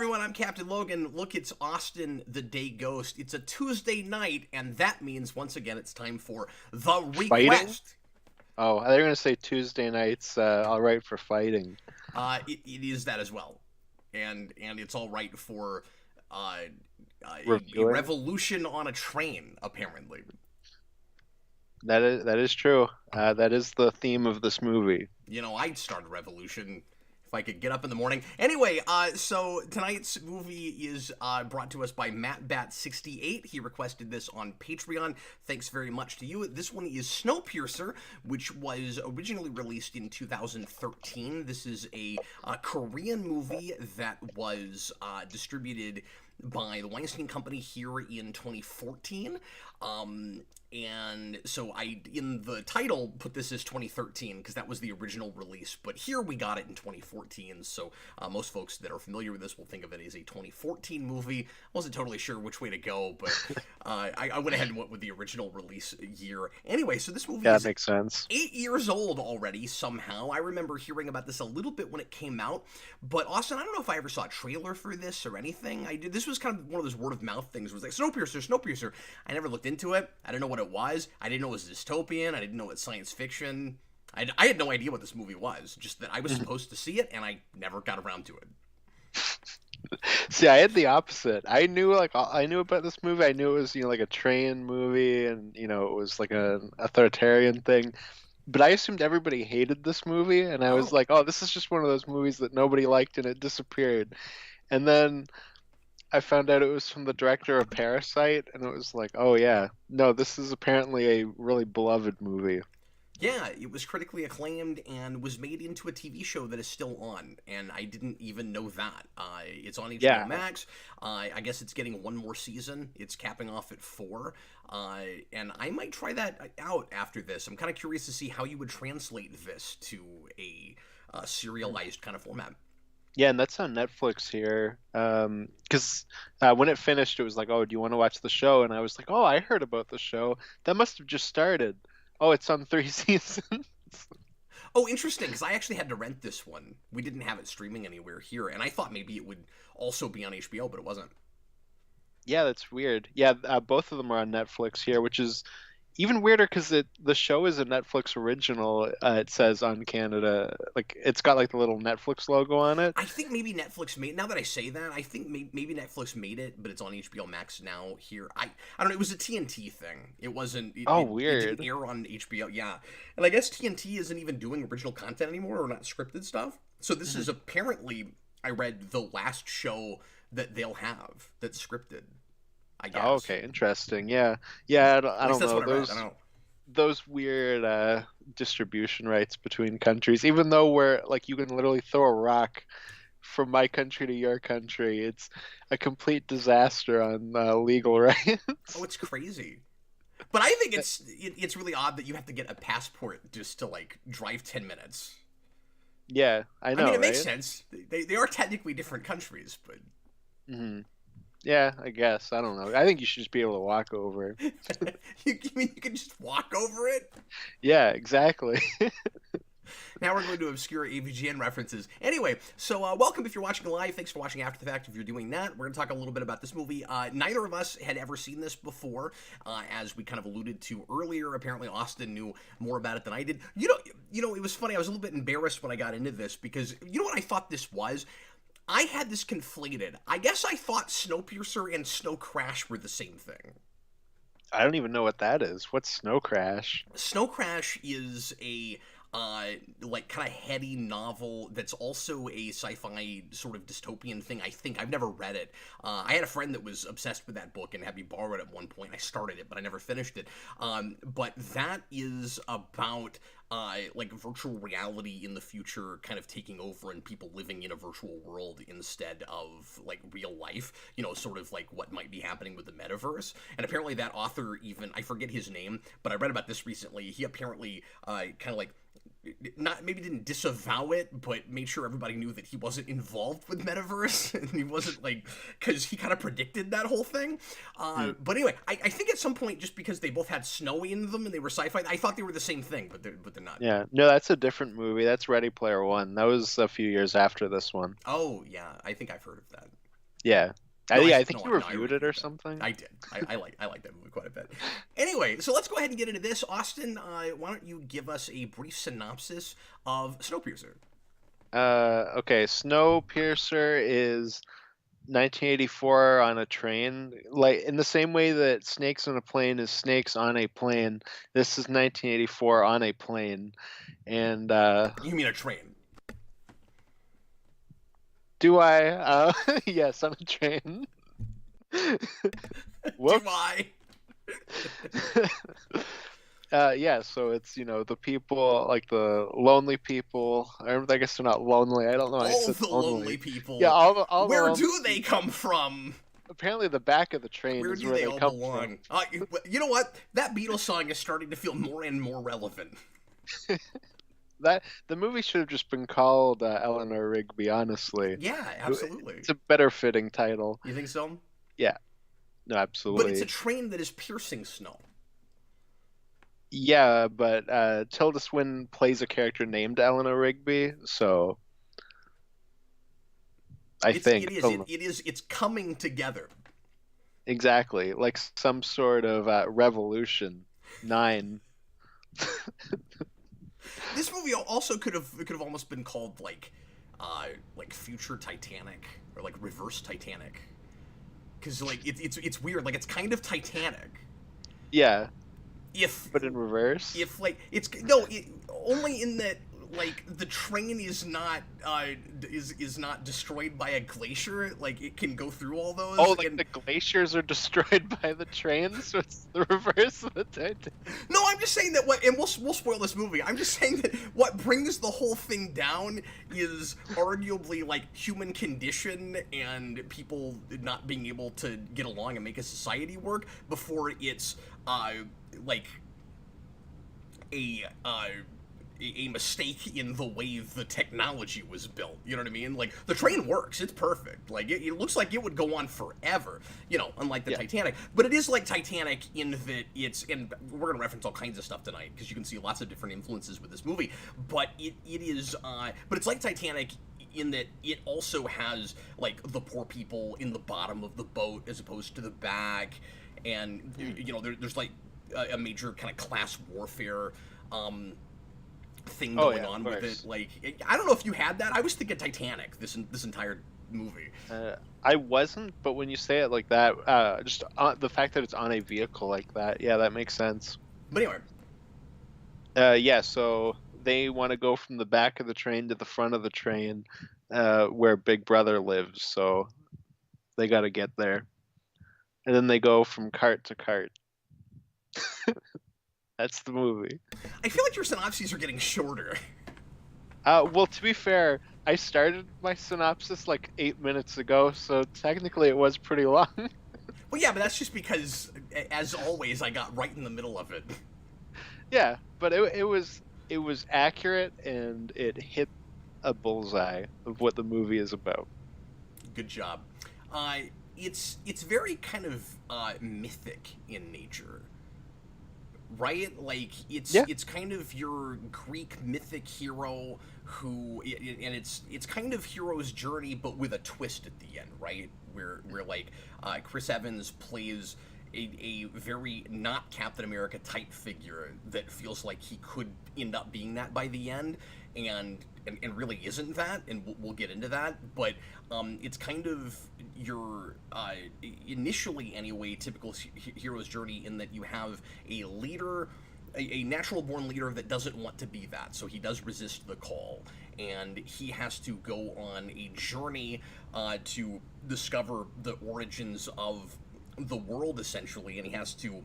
everyone, I'm Captain Logan. Look, it's Austin the Day Ghost. It's a Tuesday night, and that means, once again, it's time for the Fighting? ReQuest. Oh, they're gonna say Tuesday nights. All right for fighting. It is that as well. And it's all right for uh, a Reviewing. revolution on a train, apparently. That is true. That is the theme of this movie. I'd start a revolution if I could get up in the morning. Anyway, so tonight's movie is brought to us by Mattbatt68. He requested this on Patreon. Thanks very much to you. This one is Snowpiercer, which was originally released in 2013. This is a Korean movie that was distributed by the Weinstein Company here in 2014. And so I, in the title, put this as 2013 because that was the original release, but here we got it in 2014, so most folks that are familiar with this will think of it as a 2014 movie. Wasn't totally sure which way to go, but I went ahead and went with the original release year. Anyway, so this movie Yeah, is that makes sense. 8 years old already somehow. I remember hearing about this a little bit when it came out, but Austin, I don't know if I ever saw a trailer for this or anything. I did. This was kind of one of those word of mouth things. It was like Snowpiercer, Snowpiercer. I never looked into it. I didn't know what it was. I didn't know it was dystopian. I didn't know it was science fiction. I had no idea what this movie was. Just that I was supposed to see it, and I never got around to it. See, I had the opposite. I knew about this movie. I knew it was like a train movie, and it was like an authoritarian thing. But I assumed everybody hated this movie, and I was Oh, like, oh, this is just one of those movies that nobody liked, and it disappeared. And then I found out it was from the director of Parasite, and it was like, oh yeah, no, this is apparently a really beloved movie. yeah, it was critically acclaimed and was made into a TV show that is still on, and I didn't even know that. It's on HBO Yeah, Max. I guess it's getting one more season. It's capping off at four, and I might try that out after this. I'm kind of curious to see how you would translate this to a serialized kind of format. yeah, and that's on Netflix here. Because when it finished, it was like, oh, do you want to watch the show? And I was like, oh, I heard about the show. That must have just started. Oh, it's on 3 seasons. Oh, interesting, because I actually had to rent this one. We didn't have it streaming anywhere here, and I thought maybe it would also be on HBO, but it wasn't. Yeah, that's weird. Yeah, both of them are on Netflix here, which is even weirder because the show is a Netflix original. It says on Canada, like it's got like the little Netflix logo on it. I think maybe Netflix made. Now that I say that, I think maybe Netflix made it, but it's on HBO Max now here. I don't know. It was a TNT thing. It wasn't. It, Oh, it, it didn't weird. air on HBO. Yeah, and I guess TNT isn't even doing original content anymore, or not scripted stuff. So this is apparently, I read, the last show that they'll have that's scripted. I Oh, guess. okay, interesting. Yeah, yeah. I At least don't that's know what I read. I don't know. those weird distribution rights between countries. Even though we're like you can literally throw a rock from my country to your country, it's a complete disaster on legal Oh, rights. it's crazy. But I think it's really odd that you have to get a passport just to like drive 10 minutes. Yeah, I I mean, know, it makes right? sense. They are technically different countries, but Hmm. Yeah, I guess. I don't know. I think you should just be able to walk over. you mean you can just walk over it? Yeah, exactly. Now we're going to obscure AVGN references. Anyway, so welcome if you're watching live. Thanks for watching after the fact. If you're doing that, we're going to talk a little bit about this movie. Neither of us had ever seen this before, as we kind of alluded to earlier. Apparently, Austin knew more about it than I did. It was funny. I was a little bit embarrassed when I got into this because you know what I thought this was. I had this conflated. I guess I thought Snowpiercer and Snow Crash were the same thing. I don't even know what that is. What's Snow Crash? Snow Crash is a like kind of heady novel that's also a sci-fi sort of dystopian thing. I think I've never read it. I had a friend that was obsessed with that book and had me borrow it at one point. I started it, but I never finished it. But that is about like virtual reality in the future kind of taking over and people living in a virtual world instead of like real life, sort of like what might be happening with the metaverse. And apparently that author, even I forget his name, but I read about this recently. He apparently kind of like not maybe didn't disavow it, but made sure everybody knew that he wasn't involved with metaverse and he wasn't like because he kind of predicted that whole thing. Hmm. But anyway, I think at some point just because they both had snow in them and they were sci-fi, I thought they were the same thing, but they're not. Yeah, no, that's a different movie. That's Ready Player One. That was a few years after this one. Oh yeah, I think I've heard of that. Yeah. No, I think you I reviewed it or reviewed that. something. I did. I like that movie quite a bit. Anyway, so let's go ahead and get into this. Austin, why don't you give us a brief synopsis of Snowpiercer? Okay, Snowpiercer is 1984 on a train. Like in the same way that Snakes on a Plane is Snakes on a Plane, this is 1984 on a plane. And You mean a train? do I? Yes, on a train. Do Whoops. I? Yeah, so it's, the people, like the lonely people. I guess they're not lonely. I don't know. I All said the lonely lonely. Yeah, people. all the Where lonely do they people. come from? Apparently, the back of the train Where is do where they they all come from. belong? You know what? That Beatles song is starting to feel more and more relevant. That the movie should have just been called Eleanor Rigby. Honestly, Yeah, absolutely. it's a better fitting title. You think so? Yeah, no, But it's a absolutely. train that is piercing snow. Yeah, but Tilda Swinton plays a character named Eleanor Rigby, so I think I don't know. It's coming together. Exactly, like some sort of revolution. Nine. This movie also could have almost been called like future Titanic or like reverse Titanic, because like it's weird. Like it's kind of Titanic Yeah, if but in reverse. like it's no only in that like the train is not is not destroyed by a glacier. Like it can go through all those. Oh, like And the glaciers are destroyed by the trains, so it's the reverse of the Titanic. no, I'm just saying that what, and we'll spoil this movie. I'm just saying that what brings the whole thing down is arguably like human condition and people not being able to get along and make a society work before it's like a a mistake in the way the technology was built. You know what I mean? Like the train works; it's perfect. Like it looks like it would go on forever. You know, unlike the Yeah. Titanic. But it is like Titanic in that it's, and we're gonna reference all kinds of stuff tonight because you can see lots of different influences with this movie. But it is, but it's like Titanic in that it also has like the poor people in the bottom of the boat as opposed to the back, and you know there's like a major kind of class warfare thing Oh going yeah, of on with course. it. Like, I don't know if you had that. I was thinking Titanic this entire movie. I wasn't, but when you say it like that, just the fact that it's on a vehicle like that, yeah, that makes sense. But anyway, Yeah, so they want to go from the back of the train to the front of the train, where Big Brother lives. So they got to get there, and then they go from cart to cart. That's the movie. I feel like your synopses are getting shorter. Well, to be fair, I started my synopsis like 8 minutes ago, so technically it was pretty long. Well, yeah, but that's just because, as always, I got right in the middle of it. Yeah, but it was accurate and it hit a bullseye of what the movie is about. Good job. Uh, it's very kind of mythic in nature, right? Like Yeah. it's kind of your Greek mythic hero who, and it's kind of hero's journey, but with a twist at the end, right? Where like Chris Evans plays a very not Captain America type figure that feels like he could end up being that by the end, and really isn't that, and we'll get into that. But it's kind of your initially anyway typical hero's journey in that you have a leader, a natural born leader that doesn't want to be that, so he does resist the call, and he has to go on a journey to discover the origins of the world essentially, and he has to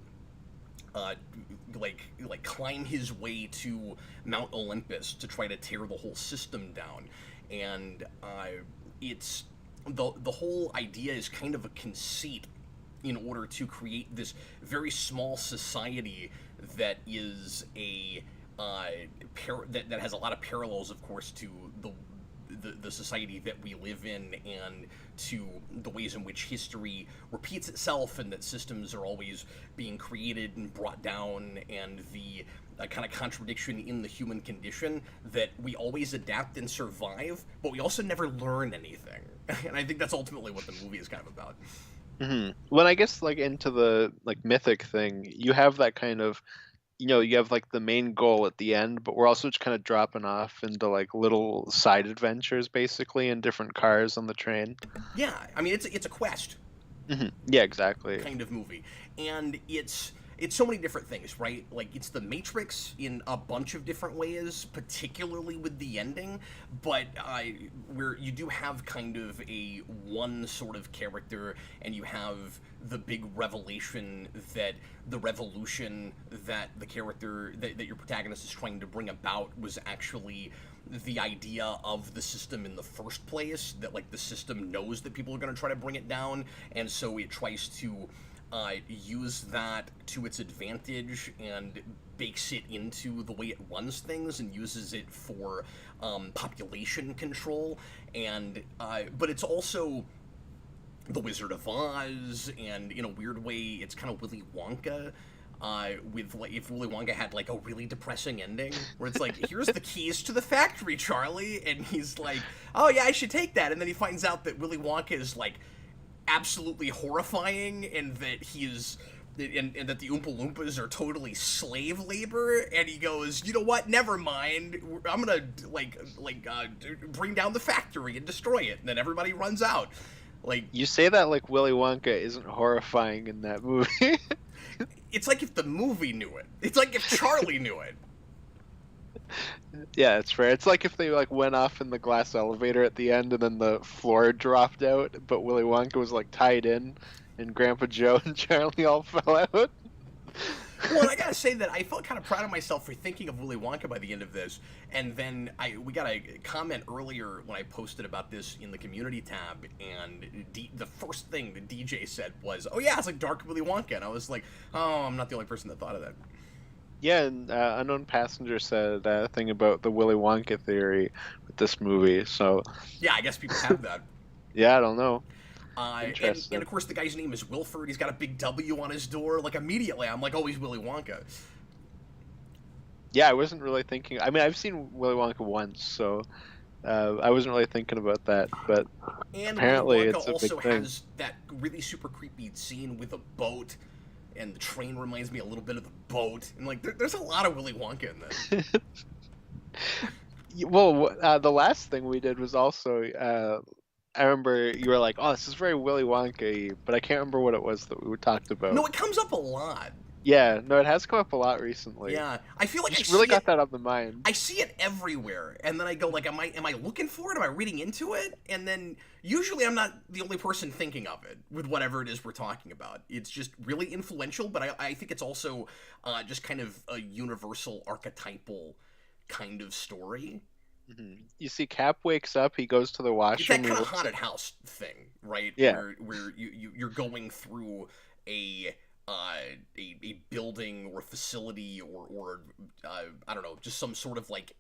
uh, like climb his way to Mount Olympus to try to tear the whole system down, and it's the whole idea is kind of a conceit in order to create this very small society that is a that has a lot of parallels, of course, to the society that we live in, and to the ways in which history repeats itself, and that systems are always being created and brought down, and the a kind of contradiction in the human condition, that we always adapt and survive, but we also never learn anything. And I think that's ultimately what the movie is kind of about. When I guess like into the like mythic thing, you have that kind of, you have like the main goal at the end, but we're also just kind of dropping off into like little side adventures basically in different cars on the train. Yeah, I mean, it's a quest Yeah, exactly. kind of movie, and it's so many different things, right? Like, it's the Matrix in a bunch of different ways, particularly with the ending, but where you do have kind of a one sort of character, and you have the big revelation that the revolution that the character, that your protagonist is trying to bring about, was actually the idea of the system in the first place, that, like, the system knows that people are going to try to bring it down, and so it tries to use that to its advantage and bakes it into the way it runs things and uses it for population control. And but it's also the Wizard of Oz, and in a weird way, it's kind of Willy Wonka. With, like, if Willy Wonka had like a really depressing ending, where it's like, here's the keys to the factory, Charlie, and he's like, oh yeah, I should take that, and then he finds out that Willy Wonka is like absolutely horrifying, and that he's and that the Oompa Loompas are totally slave labor, and he goes, you know what, never mind, I'm gonna bring down the factory and destroy it, and then everybody runs out. Like, You say that like Willy Wonka isn't horrifying in that movie. it's like if the movie knew it. It's like if Charlie knew it. Yeah, it's fair. It's like if they like went off in the glass elevator at the end and then the floor dropped out, but Willy Wonka was like tied in, and Grandpa Joe and Charlie all fell out. Well, and I gotta say that I felt kind of proud of myself for thinking of Willy Wonka by the end of this, and then we got a comment earlier when I posted about this in the community tab, and the first thing the DJ said was, "Oh yeah, it's like Dark Willy Wonka," and I was like, "Oh, I'm not the only person that thought of that." Yeah, and Unknown Passenger said a thing about the Willy Wonka theory with this movie. So Yeah, I guess people have that. yeah, I don't know. And of course, the guy's name is Wilford. He's got a big W on his door. Like, immediately, I'm like, oh, he's Willy Wonka. Yeah, I wasn't really thinking. I mean, I've seen Willy Wonka once, so I wasn't really thinking about that. But And apparently, Willy Wonka it's a also big thing. has that really super creepy scene with a boat, and the train reminds me a little bit of the boat. And, like, there's a lot of Willy Wonka in this. Well, the last thing we did was also. I remember you were like, "Oh, this is very Willy Wonka-y," but I can't remember what it was that we talked about. No, it comes up a lot. Yeah, no, it has come up a lot recently. Yeah, I feel like You I just really see got it. that on the mind. I see it everywhere, and then I go like, am I looking for it? Am I reading into it? And then usually I'm not the only person thinking of it with whatever it is we're talking about. It's just really influential, but I think it's also just kind of a universal archetypal kind of story. You see, Cap wakes up, he goes to the It's that washroom. kind of haunted house thing, right? Yeah. Where you're going through a building or a facility or I don't know, just some sort of like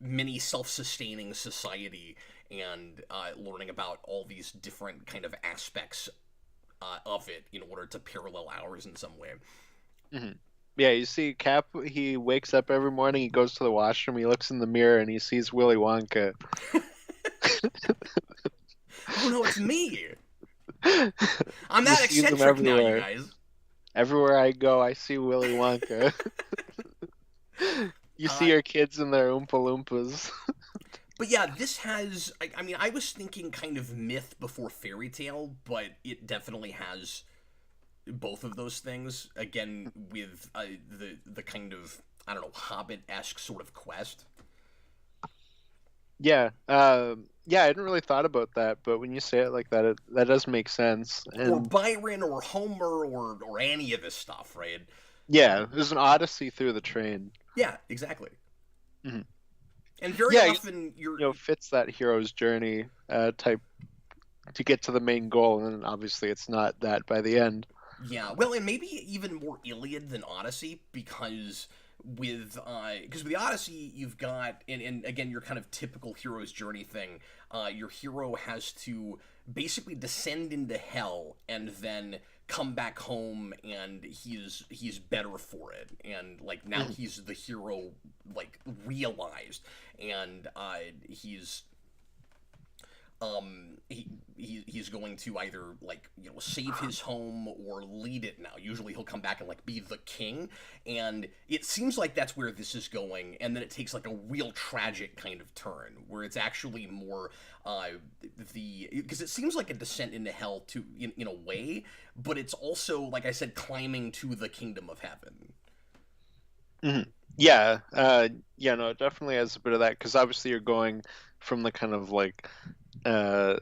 mini self-sustaining society, and learning about all these different kind of aspects of it in order to parallel ours in some way. Yeah, you see, Cap, he wakes up every morning, he goes to the washroom, he looks in the mirror, and he sees Willy Wonka. Oh no, it's me! I'm He that sees him eccentric now, you everywhere. guys. Everywhere I go, I see Willy Wonka. You see your kids in their Oompa Loompas. But yeah, this has. I mean, I was thinking kind of myth before fairy tale, but it definitely has both of those things. Again, with the kind of, I don't know, Hobbit-esque sort of quest. Yeah, yeah, I hadn't really thought about that, but when you say it like that, that does make sense. Or And Byron, or Homer, or any of this stuff, right? yeah, there's an odyssey through the train. Yeah, exactly. Mhm. And very Yeah, often fits that hero's journey type to get to the main goal, and then obviously it's not that by the end. Yeah, well, and maybe even more Iliad than Odyssey, because with the Odyssey you've got, and again, your kind of typical hero's journey thing. Your hero has to basically descend into hell and then come back home and he's better for it, and like now he's the hero, like realized, and he's he's going to either like save his home or lead it now. Usually he'll come back and like be the king, and it seems like that's where this is going, and then it takes like a real tragic kind of turn where it's actually more because it seems like a descent into hell to in a way, but it's also, like I said, climbing to the kingdom of heaven. Yeah, yeah, no, it definitely has a bit of that because obviously you're going from the kind of uh,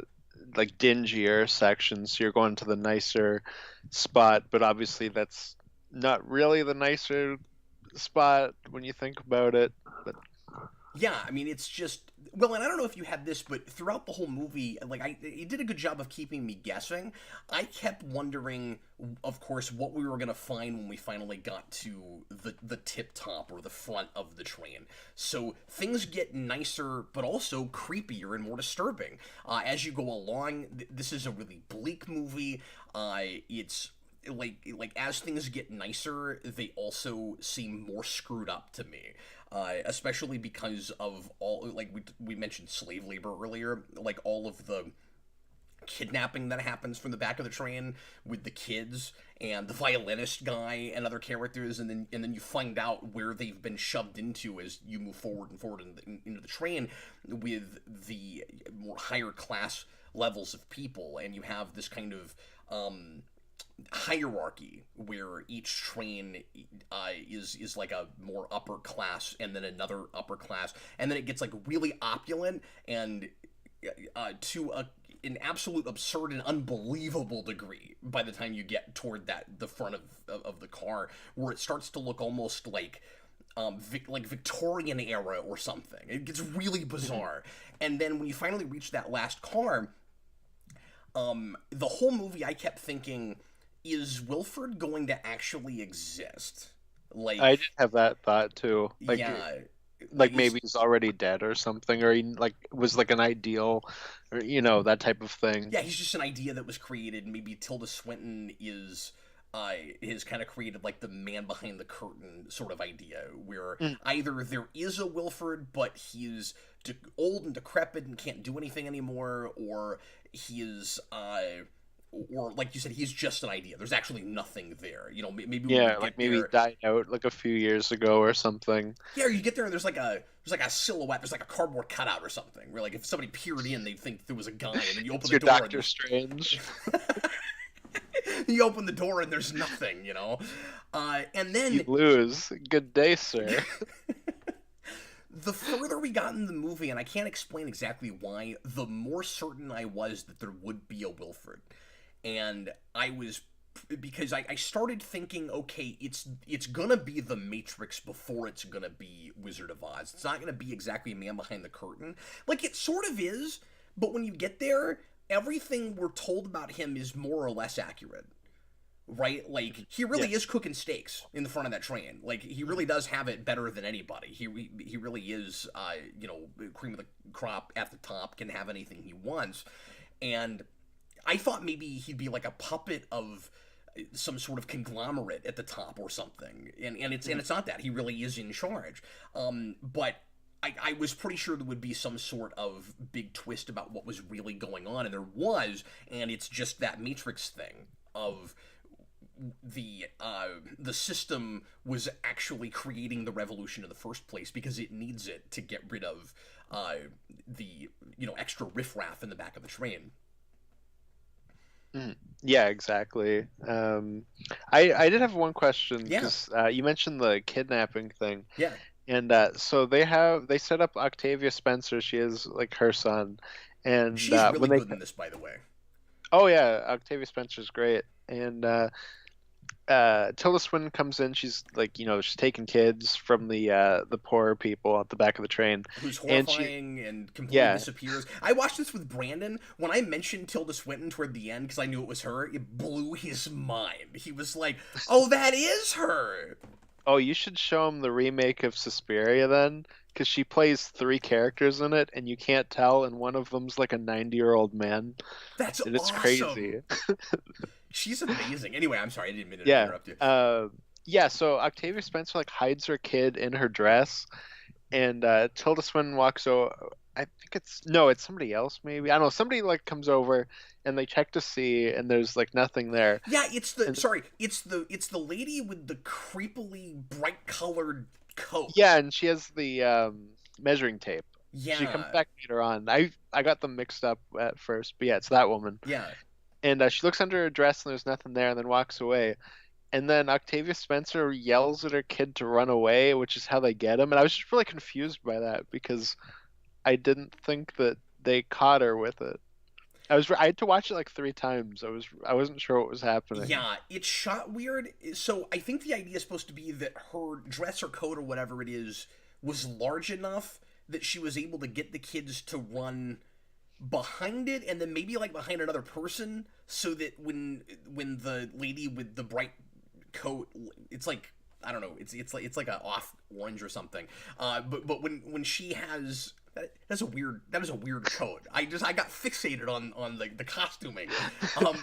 like dingier sections, you're going to the nicer spot, but obviously that's not really the nicer spot when you think about it. But Yeah, I mean, it's just, well, and I don't know if you had this, but throughout the whole movie, like it did a good job of keeping me guessing. I kept wondering, of course, what we were gonna find when we finally got to the tip top or the front of the train. So things get nicer, but also creepier and more disturbing as you go along. This is a really bleak movie. It's like as things get nicer, they also seem more screwed up to me. Especially because of all, like we mentioned slave labor earlier, like all of the kidnapping that happens from the back of the train with the kids and the violinist guy and other characters, and then you find out where they've been shoved into as you move forward and forward into the train with the more higher class levels of people, and you have this kind of hierarchy where each train is like a more upper class and then another upper class, and then it gets like really opulent and to an absolute absurd and unbelievable degree by the time you get toward the front of the car, where it starts to look almost like like Victorian era or something. It gets really bizarre. And then when you finally reach that last car, the whole movie I kept thinking, is Wilford going to actually exist? Like, I did have that thought too. yeah, Like maybe he's already dead or something, or he like was like an ideal, or that type of thing. yeah, he's just an idea that was created. Maybe Tilda Swinton is kind of created like the man behind the curtain sort of idea, where either there is a Wilford, but he's old and decrepit and can't do anything anymore, or he is or like you said, he's just an idea. There's actually nothing there. Maybe when Yeah, we like get maybe he there, died out like a few years ago or something. yeah, or you get there and there's like a silhouette, there's like a cardboard cutout or something. Where like if somebody peered in, they'd think there was a guy, and then you open It's the your door Doctor Strange. you open the door and there's nothing, and then You lose. Good day, sir. the further we got in the movie, and I can't explain exactly why, the more certain I was that there would be a Wilford. And I was, because I started thinking, okay, it's gonna be the Matrix before it's gonna be Wizard of Oz. It's not gonna be exactly Man Behind the Curtain. Like, it sort of is, but when you get there, everything we're told about him is more or less accurate. Right? Like, he really is cooking steaks in the front of that train. Like, he really does have it better than anybody. He really is, cream of the crop at the top, can have anything he wants. And I thought maybe he'd be like a puppet of some sort of conglomerate at the top or something. And it's not that. He really is in charge. But I was pretty sure there would be some sort of big twist about what was really going on, and there was, and it's just that Matrix thing of the system was actually creating the revolution in the first place because it needs it to get rid of the extra riffraff in the back of the train. Yeah, exactly. I did have one question Yeah, because you mentioned the kidnapping thing, yeah. and so they set up Octavia Spencer. She is like her son, and She's really when they good in this, by the way. oh yeah, Octavia Spencer's great, and Tilda Swinton comes in. She's like she's taking kids from the poorer people at the back of the train, Who's and she horrifying and completely yeah disappears. I watched this with Brandon. When I mentioned Tilda Swinton toward the end, because I knew it was her, it blew his mind. He was like, "Oh, that is her." oh, you should show him the remake of Suspiria then, because she plays three characters in it, and you can't tell, and one of them's like a 90-year-old man, That's and it's awesome. crazy. She's amazing. Anyway, I'm sorry, I didn't mean to Yeah. interrupt you. Yeah, so Octavia Spencer like hides her kid in her dress, and Tilda Swinton walks over. I think it's somebody else maybe. I don't know. Somebody like comes over and they check to see, and there's like nothing there. Yeah, it's the And sorry, it's the lady with the creepily bright colored coat. yeah, and she has the measuring tape. She comes Yeah, back later on. I got them mixed up at first, but yeah, it's that woman. yeah, And she looks under her dress and there's nothing there, and then walks away. And then Octavia Spencer yells at her kid to run away, which is how they get him. And I was just really confused by that because I didn't think that they caught her with it. I had to watch it like 3 times. I wasn't sure what was happening. yeah. It's shot weird. So I think the idea is supposed to be that her dress or coat or whatever it is was large enough that she was able to get the kids to run behind it and then maybe like behind another person so that when the lady with the bright coat, it's like I don't know, it's like a off orange or something, but when she has that is a weird coat. I got fixated on the costuming,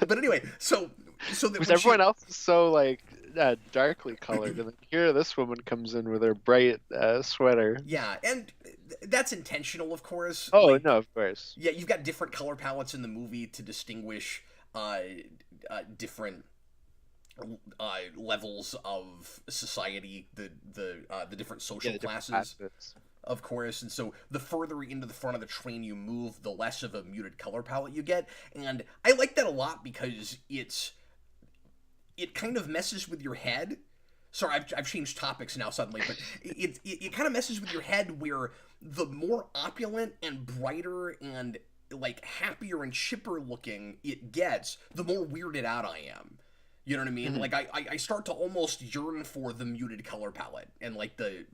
but anyway, so that Because when everyone else is so like darkly colored, and then here this woman comes in with her bright sweater. yeah, and that's intentional, of course. Oh Like, no, of course. yeah, you've got different color palettes in the movie to distinguish different levels of society, the different social Yeah, the different classes, facets. of course. And so the further into the front of the train you move, the less of a muted color palette you get. And I like that a lot because it kind of messes with your head. Sorry, I've changed topics now suddenly, but it kind of messes with your head where the more opulent and brighter and like happier and chipper looking it gets, the more weirded out I am. You know what I mean? Like I start to almost yearn for the muted color palette and like the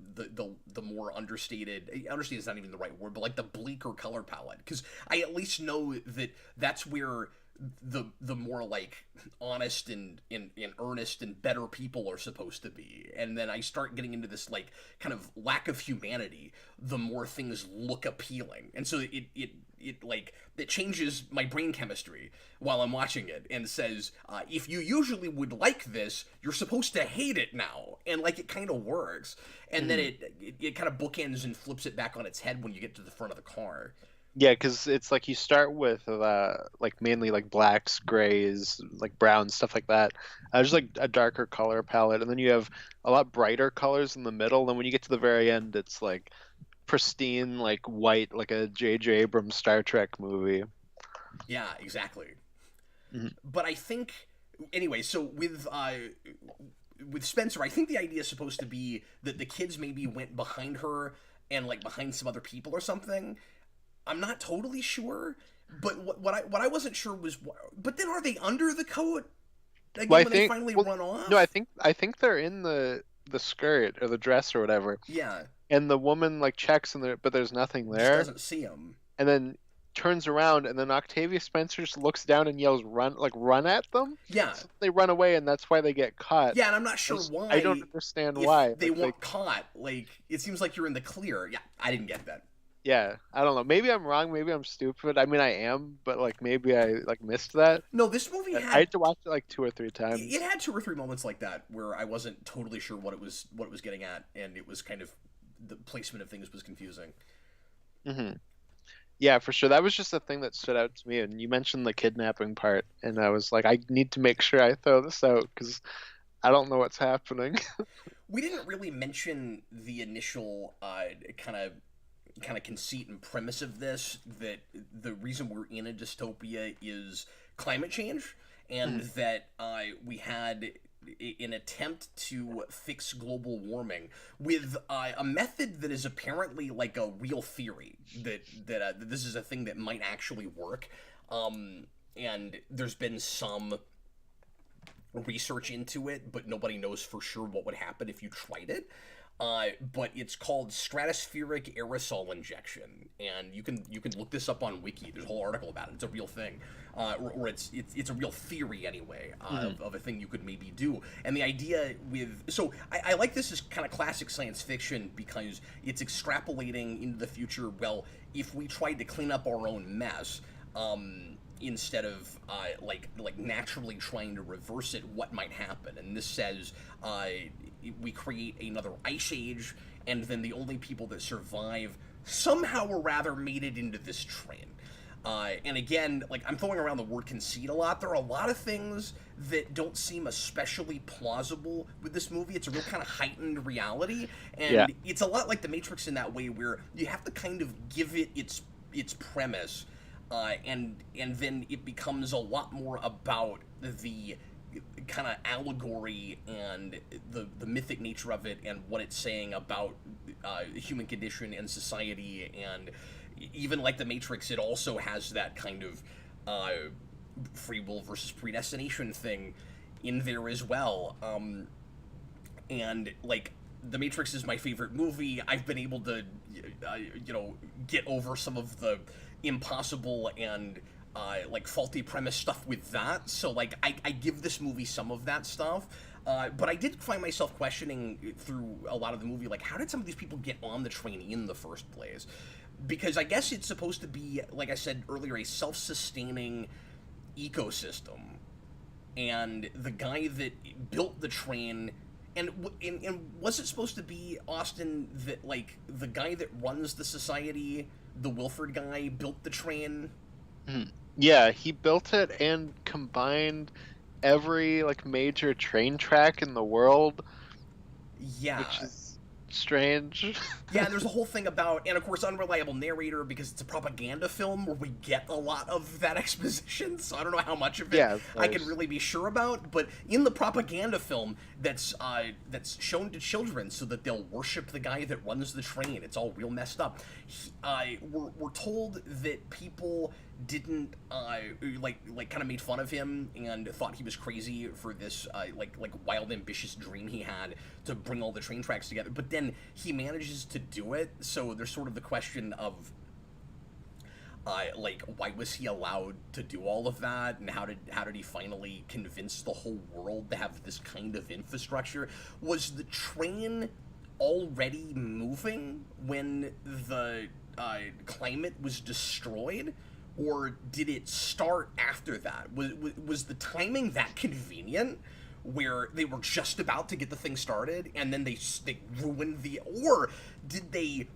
more understated. Understated is not even the right word, but like the bleaker color palette, because I at least know that that's where the more like honest and earnest and better people are supposed to be. And then I start getting into this like kind of lack of humanity, the more things look appealing. And so it changes my brain chemistry while I'm watching it and says, if you usually would like this, you're supposed to hate it now. And like it kind of works. And then it kind of bookends and flips it back on its head when you get to the front of the car. Yeah, because it's like you start with like mainly like blacks, grays, like browns, stuff like that. Just like a darker color palette, and then you have a lot brighter colors in the middle. And when you get to the very end, it's like pristine, like white, like a J.J. Abrams Star Trek movie. Yeah, exactly. Mhm. But I think anyway. So with Spencer, I think the idea is supposed to be that the kids maybe went behind her and like behind some other people or something. I'm not totally sure, but what I wasn't sure was, but then are they under the coat again Well, I when they think finally well, run off? no, I think they're in the skirt or the dress or whatever, Yeah, and the woman like checks in there, but there's nothing just there, doesn't see them. and then turns around, and then Octavia Spencer just looks down and yells, "Run!" Like run at them. Yeah, So they run away, and that's why they get caught. yeah, and I'm not sure why. I don't understand if why. they Like, weren't caught. Like it seems like you're in the clear. Yeah, I didn't get that. yeah, I don't know. Maybe I'm wrong. Maybe I'm stupid. I mean, I am, but like maybe I like missed that. No, this movie I had had to watch it like 2 or 3 times. it had 2 or 3 moments like that where I wasn't totally sure what it was getting at, and it was kind of the placement of things was confusing. Hmm. Yeah, for sure. That was just a thing that stood out to me. And you mentioned the kidnapping part, and I was like, I need to make sure I throw this out because I don't know what's happening. We didn't really mention the initial kind of conceit and premise of this, that the reason we're in a dystopia is climate change, and that we had an attempt to fix global warming with a method that is apparently like a real theory that this is a thing that might actually work, and there's been some research into it, but nobody knows for sure what would happen if you tried it. But it's called stratospheric aerosol injection, and you can look this up on Wiki. There's a whole article about it. It's a real thing, or it's a real theory anyway, of a thing you could maybe do. And the idea I like this as kind of classic science fiction because it's extrapolating into the future. Well, if we tried to clean up our own mess, instead of like naturally trying to reverse it, what might happen. And this says we create another ice age, and then the only people that survive somehow or rather made it into this train. And again, like, I'm throwing around the word conceit a lot. There are a lot of things that don't seem especially plausible with this movie. It's a real kind of heightened reality, and it's a lot like The Matrix in that way, where you have to kind of give it its premise, and then it becomes a lot more about the kind of allegory and the mythic nature of it, and what it's saying about the human condition and society. And even like The Matrix, it also has that kind of free will versus predestination thing in there as well. And like, The Matrix is my favorite movie. I've been able to, get over some of the impossible and like faulty premise stuff with that. So like, I give this movie some of that stuff. But I did find myself questioning through a lot of the movie, like, how did some of these people get on the train in the first place? Because I guess it's supposed to be, like I said earlier, a self-sustaining ecosystem. And the guy that built the train, and was it supposed to be, Austin, that, like, the guy that runs the society, the Wilford guy, built the train? Yeah, he built it and combined every, like, major train track in the world. Yeah. Which is strange. Yeah, and there's a whole thing about, and of course, unreliable narrator, because it's a propaganda film where we get a lot of that exposition, so I don't know how much of it I can really be sure about. But in the propaganda film, that's shown to children so that they'll worship the guy that runs the train. It's all real messed up. We're told that people didn't like kind of made fun of him and thought he was crazy for this like wild ambitious dream he had to bring all the train tracks together, but then he manages to do it. So there's sort of the question of like, why was he allowed to do all of that, and how did he finally convince the whole world to have this kind of infrastructure? Was the train already moving when the climate was destroyed? Or did it start after that? Was the timing that convenient, where they were just about to get the thing started and then they ruined the? Or did they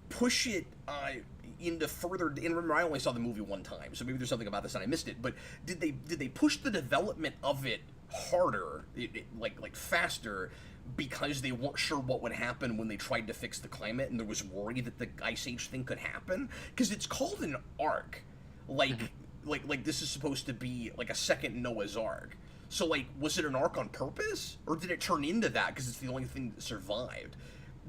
push it into further? And remember, I only saw the movie one time, so maybe there's something about this and I missed it. But did they push the development of it harder, like faster, because they weren't sure what would happen when they tried to fix the climate, and there was worry that the Ice Age thing could happen? Because it's called an arc. Like this is supposed to be like a second Noah's Ark. So, like, was it an arc on purpose? Or did it turn into that because it's the only thing that survived?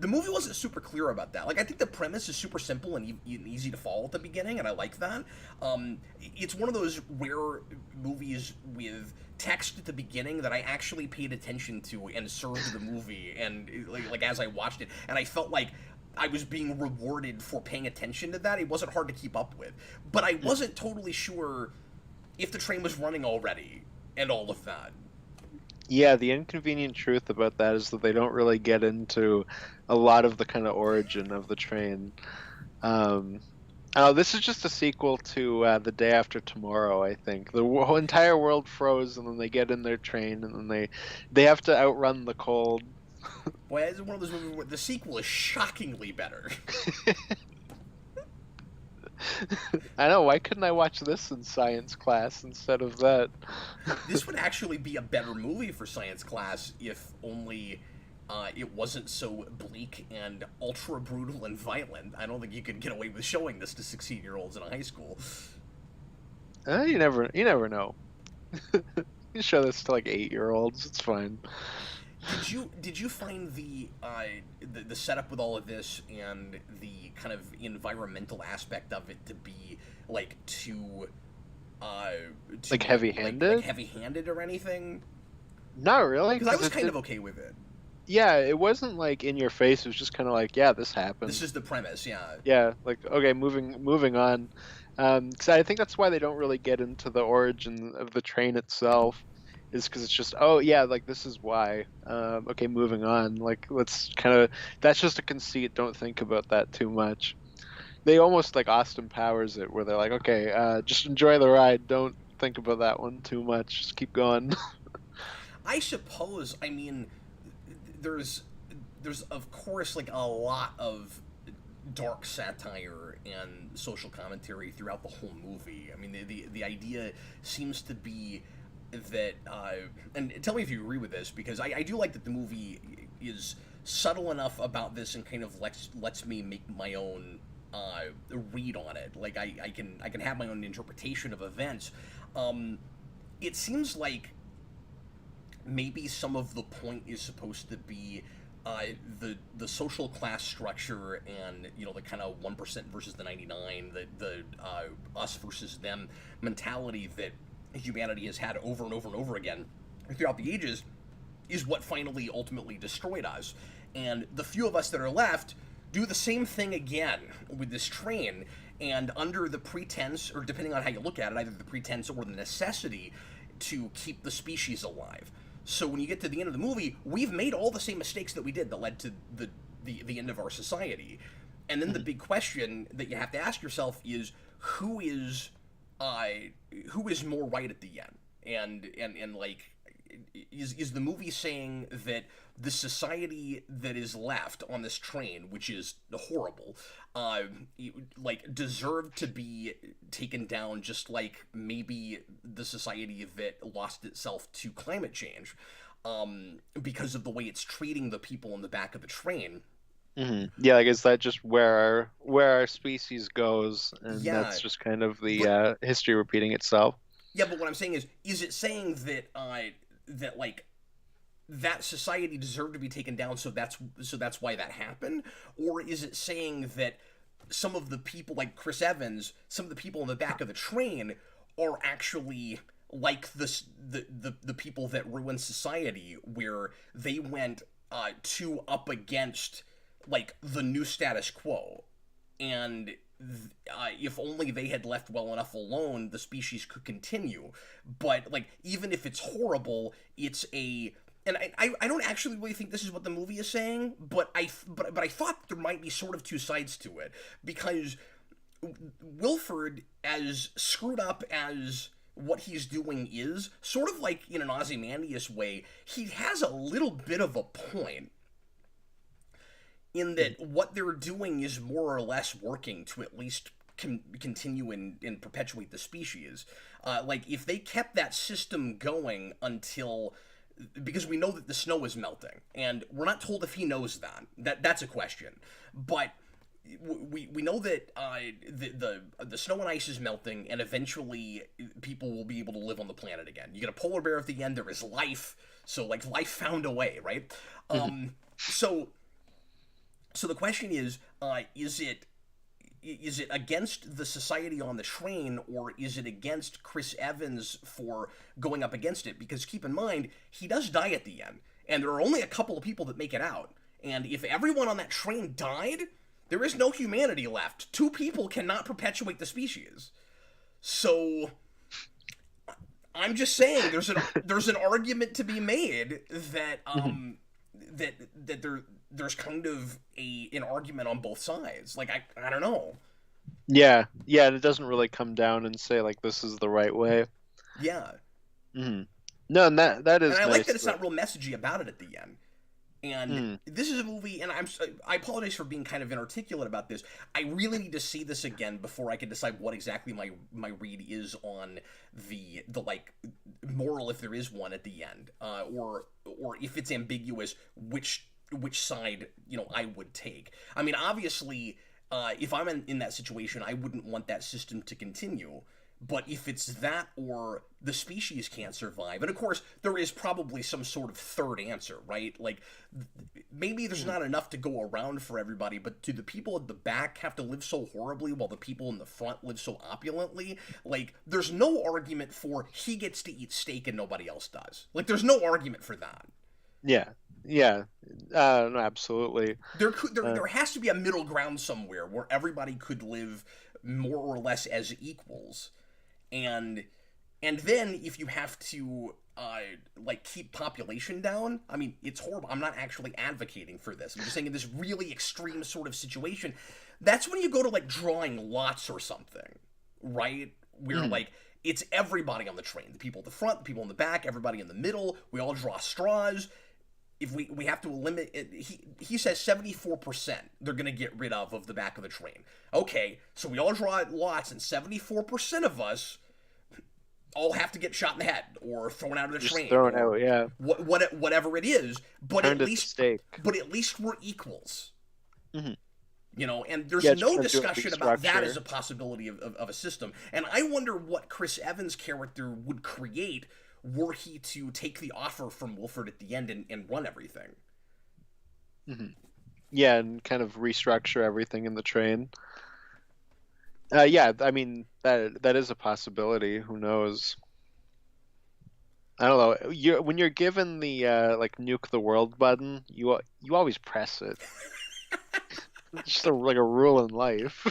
The movie wasn't super clear about that. Like, I think the premise is super simple and easy to follow at the beginning, and I like that. It's one of those rare movies with text at the beginning that I actually paid attention to and served the movie, and like as I watched it, and I felt like I was being rewarded for paying attention to that. It wasn't hard to keep up with. But I wasn't totally sure if the train was running already and all of that. Yeah, the inconvenient truth about that is that they don't really get into a lot of the kind of origin of the train. This is just a sequel to The Day After Tomorrow, I think. The whole entire world froze, and then they get in their train, and then they have to outrun the cold. Boy, it's one of those movies where the sequel is shockingly better. I know, why couldn't I watch this in science class instead of that? This would actually be a better movie for science class if only it wasn't so bleak and ultra brutal and violent. I don't think you could get away with showing this to 16-year-olds in a high school. You never know. You show this to like 8-year-olds, it's fine. Did you find the setup with all of this and the kind of environmental aspect of it to be like too like heavy-handed? Like heavy-handed or anything? Not really. Because I was kind of okay with it. Yeah, it wasn't like in your face. It was just kind of like, yeah, this happened. This is the premise, yeah. Yeah, like, okay, moving on. Because I think that's why they don't really get into the origin of the train itself, is because it's just, oh yeah, like this is why. Okay, moving on. Like, let's kind of, that's just a conceit. Don't think about that too much. They almost like Austin Powers it, where they're like, okay, just enjoy the ride. Don't think about that one too much. Just keep going. I suppose. I mean, there's there's of course like a lot of dark satire and social commentary throughout the whole movie. I mean, the idea seems to be that, and tell me if you agree with this, because I do like that the movie is subtle enough about this and kind of lets me make my own read on it. Like I can have my own interpretation of events. It seems like maybe some of the point is supposed to be the social class structure and the kind of 1% versus the 99, the us versus them mentality that humanity has had over and over and over again throughout the ages is what finally ultimately destroyed us. And the few of us that are left do the same thing again with this train, and under the pretense, or depending on how you look at it, either the pretense or the necessity to keep the species alive. So when you get to the end of the movie, we've made all the same mistakes that we did that led to the end of our society. And then the big question that you have to ask yourself is who is more right at the end? And like, is the movie saying that the society that is left on this train, which is horrible, like deserved to be taken down, just like maybe the society that lost itself to climate change, because of the way it's treating the people in the back of the train? Yeah, like is that just where our species goes, and Yeah, that's just kind of the but history repeating itself? yeah, but what I'm saying is it saying that that like that society deserved to be taken down, so that's why that happened? Or is it saying that some of the people, like Chris Evans, some of the people in the back of the train are actually like the people that ruined society, where they went too up against like the new status quo, and if only they had left well enough alone, the species could continue. But like, even if it's horrible, it's a and I don't actually really think this is what the movie is saying, but I thought there might be sort of two sides to it, because Wilford, as screwed up as what he's doing is, sort of like in an Ozymandias way, he has a little bit of a point in that what they're doing is more or less working to at least continue and perpetuate the species. Like, if they kept that system going until, because we know that the snow is melting, and we're not told if he knows that's a question, but we know that the snow and ice is melting, and eventually people will be able to live on the planet again. You get a polar bear at the end. There is life, so like life found a way, right? So the question is it against the society on the train, or is it against Chris Evans for going up against it? Because keep in mind, he does die at the end, and there are only a couple of people that make it out. And if everyone on that train died, there is no humanity left. Two people cannot perpetuate the species. So I'm just saying, there's an argument to be made that there's kind of an argument on both sides. Like, I don't know. Yeah, yeah, and it doesn't really come down and say like this is the right way. Yeah. hmm No, and that And is I like nice. that it's not real messagey about it at the end. And this is a movie, and I apologize for being kind of inarticulate about this. I really need to see this again before I can decide what exactly my read is on the like moral, if there is one at the end, or if it's ambiguous, which side I would take. I mean, obviously, if I'm in that situation, I wouldn't want that system to continue. But if it's that or the species can't survive, and of course there is probably some sort of third answer, right? Like, maybe there's not enough to go around for everybody, but do the people at the back have to live so horribly while the people in the front live so opulently? Like, there's no argument for he gets to eat steak and nobody else does. Like, there's no argument for that. Yeah, yeah, no, absolutely. There has to be a middle ground somewhere where everybody could live more or less as equals. And then if you have to uh, like keep population down. I mean, it's horrible. I'm not actually advocating for this. I'm just saying in this really extreme sort of situation, that's when you go to like drawing lots or something, right? Where Mhm. like it's everybody on the train, the people at the front, the people in the back, everybody in the middle. We all draw straws. If we have to eliminate it, he says 74% they're going to get rid of the back of the train. Okay, so we all draw lots, and 74% of us all have to get shot in the head or thrown out of the Just train thrown or out, yeah. whatever it is. But at Turned at the least stake. we're equals. Hmm. You know, and there's Yeah, no trying to do a discussion about that as restructure. a possibility of a system. And I wonder what Chris Evans' character would create were he to take the offer from Wolford at the end and run everything. Hmm. Yeah, and kind of restructure everything in the train. Yeah, I mean that is a possibility. Who knows? I don't know. When you're given the like nuke the world button, you always press it. It's just like a rule in life.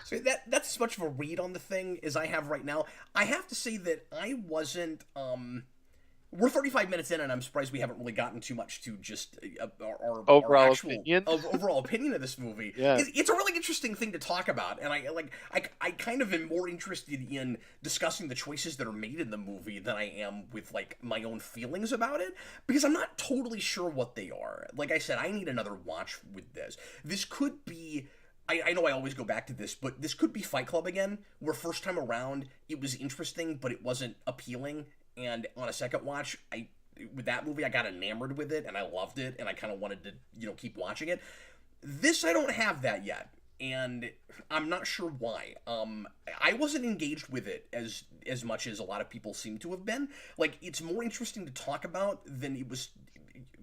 So that's as much of a read on the thing as I have right now. I have to say that I wasn't. We're 35 minutes in, and I'm surprised we haven't really gotten too much to just our Overall actual opinion. overall opinion of this movie. Yeah. It's a really interesting thing to talk about, and I kind of am more interested in discussing the choices that are made in the movie than I am with like my own feelings about it, because I'm not totally sure what they are. Like I said, I need another watch with this. This could be. I know I always go back to this, but this could be Fight Club again, where first time around it was interesting, but it wasn't appealing, and on a second watch, with that movie I got enamored with it and I loved it and I kind of wanted to keep watching it. This I don't have that yet, and I'm not sure why. I wasn't engaged with it as much as a lot of people seem to have been. Like it's more interesting to talk about than it was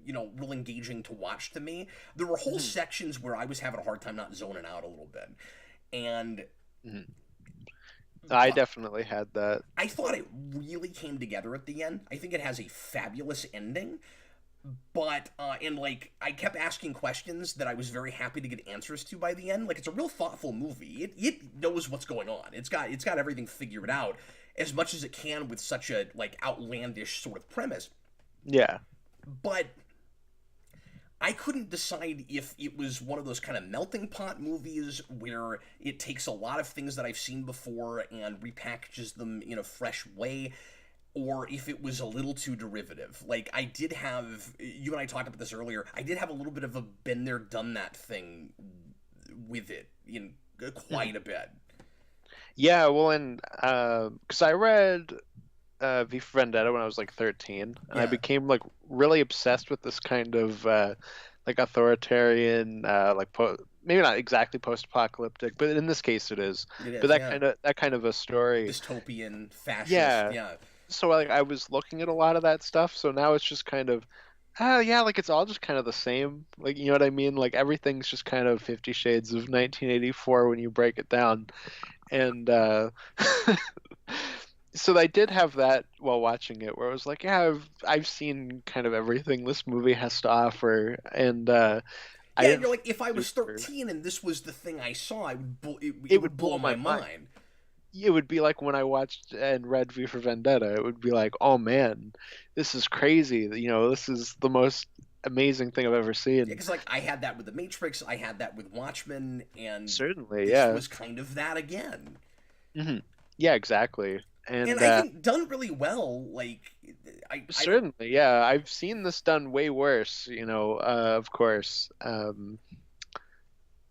real engaging to watch to me. There were whole sections where I was having a hard time not zoning out a little bit, and Mhm. I but definitely had that. I thought it really came together at the end. I think it has a fabulous ending, but and like I kept asking questions that I was very happy to get answers to by the end. Like it's a real thoughtful movie. It knows what's going on. It's got everything figured out as much as it can with such a like outlandish sort of premise. Yeah. But I couldn't decide if it was one of those kind of melting pot movies where it takes a lot of things that I've seen before and repackages them in a fresh way, or if it was a little too derivative. Like, I did have, you and I talked about this earlier, I did have a little bit of a been there, done that thing with it in quite a bit. Yeah, well, and because I read V for Vendetta when I was like 13, and I Yeah, became like really obsessed with this kind of like authoritarian, maybe not exactly post-apocalyptic, but in this case it is. it But is, yeah. that kind of a story. Dystopian, fascist, Yeah. yeah. So like I was looking at a lot of that stuff, so now it's just kind of, oh yeah, like it's all just kind of the same. Like you know what I mean? Like everything's just kind of 50 Shades of 1984 when you break it down. And so I did have that while watching it, where I was like, yeah, I've seen kind of everything this movie has to offer, and I Yeah, and didn't you're feel like, if I was super. 13 and this was the thing I saw, it It would would blow blow my my mind. mind. It would be like when I watched and read V for Vendetta. It would be like, oh man, this is crazy. You know, this is the most amazing thing I've ever Yeah, seen. because like I had that with The Matrix, I had that with Watchmen, and Certainly, this yeah. was kind of that again. Hmm. Yeah, exactly. And And I think done really well. Like I don't. certainly, yeah. I've seen this done way worse, of course.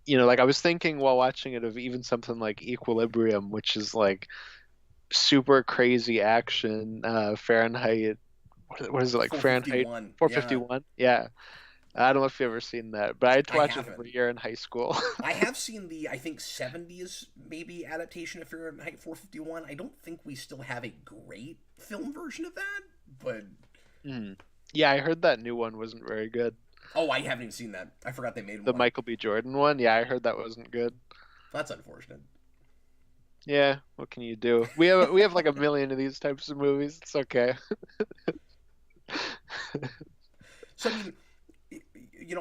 Like I was thinking while watching it of even something like Equilibrium, which is like super crazy action, Fahrenheit, what is it like Fahrenheit 451. Yeah, 451? Yeah. I don't know if you've ever seen that, but I had to I watch it haven't. every year in high school. I have seen the I think 70s maybe adaptation of Fahrenheit 451. I don't think we still have a great film version of that, but Mm. Yeah, I heard that new one wasn't very good. oh, I haven't even seen that. I forgot they made The one. Michael B. Jordan one, yeah, I heard that wasn't good. That's unfortunate. Yeah, what can you do? We have like a million of these types of movies. It's okay. So I mean,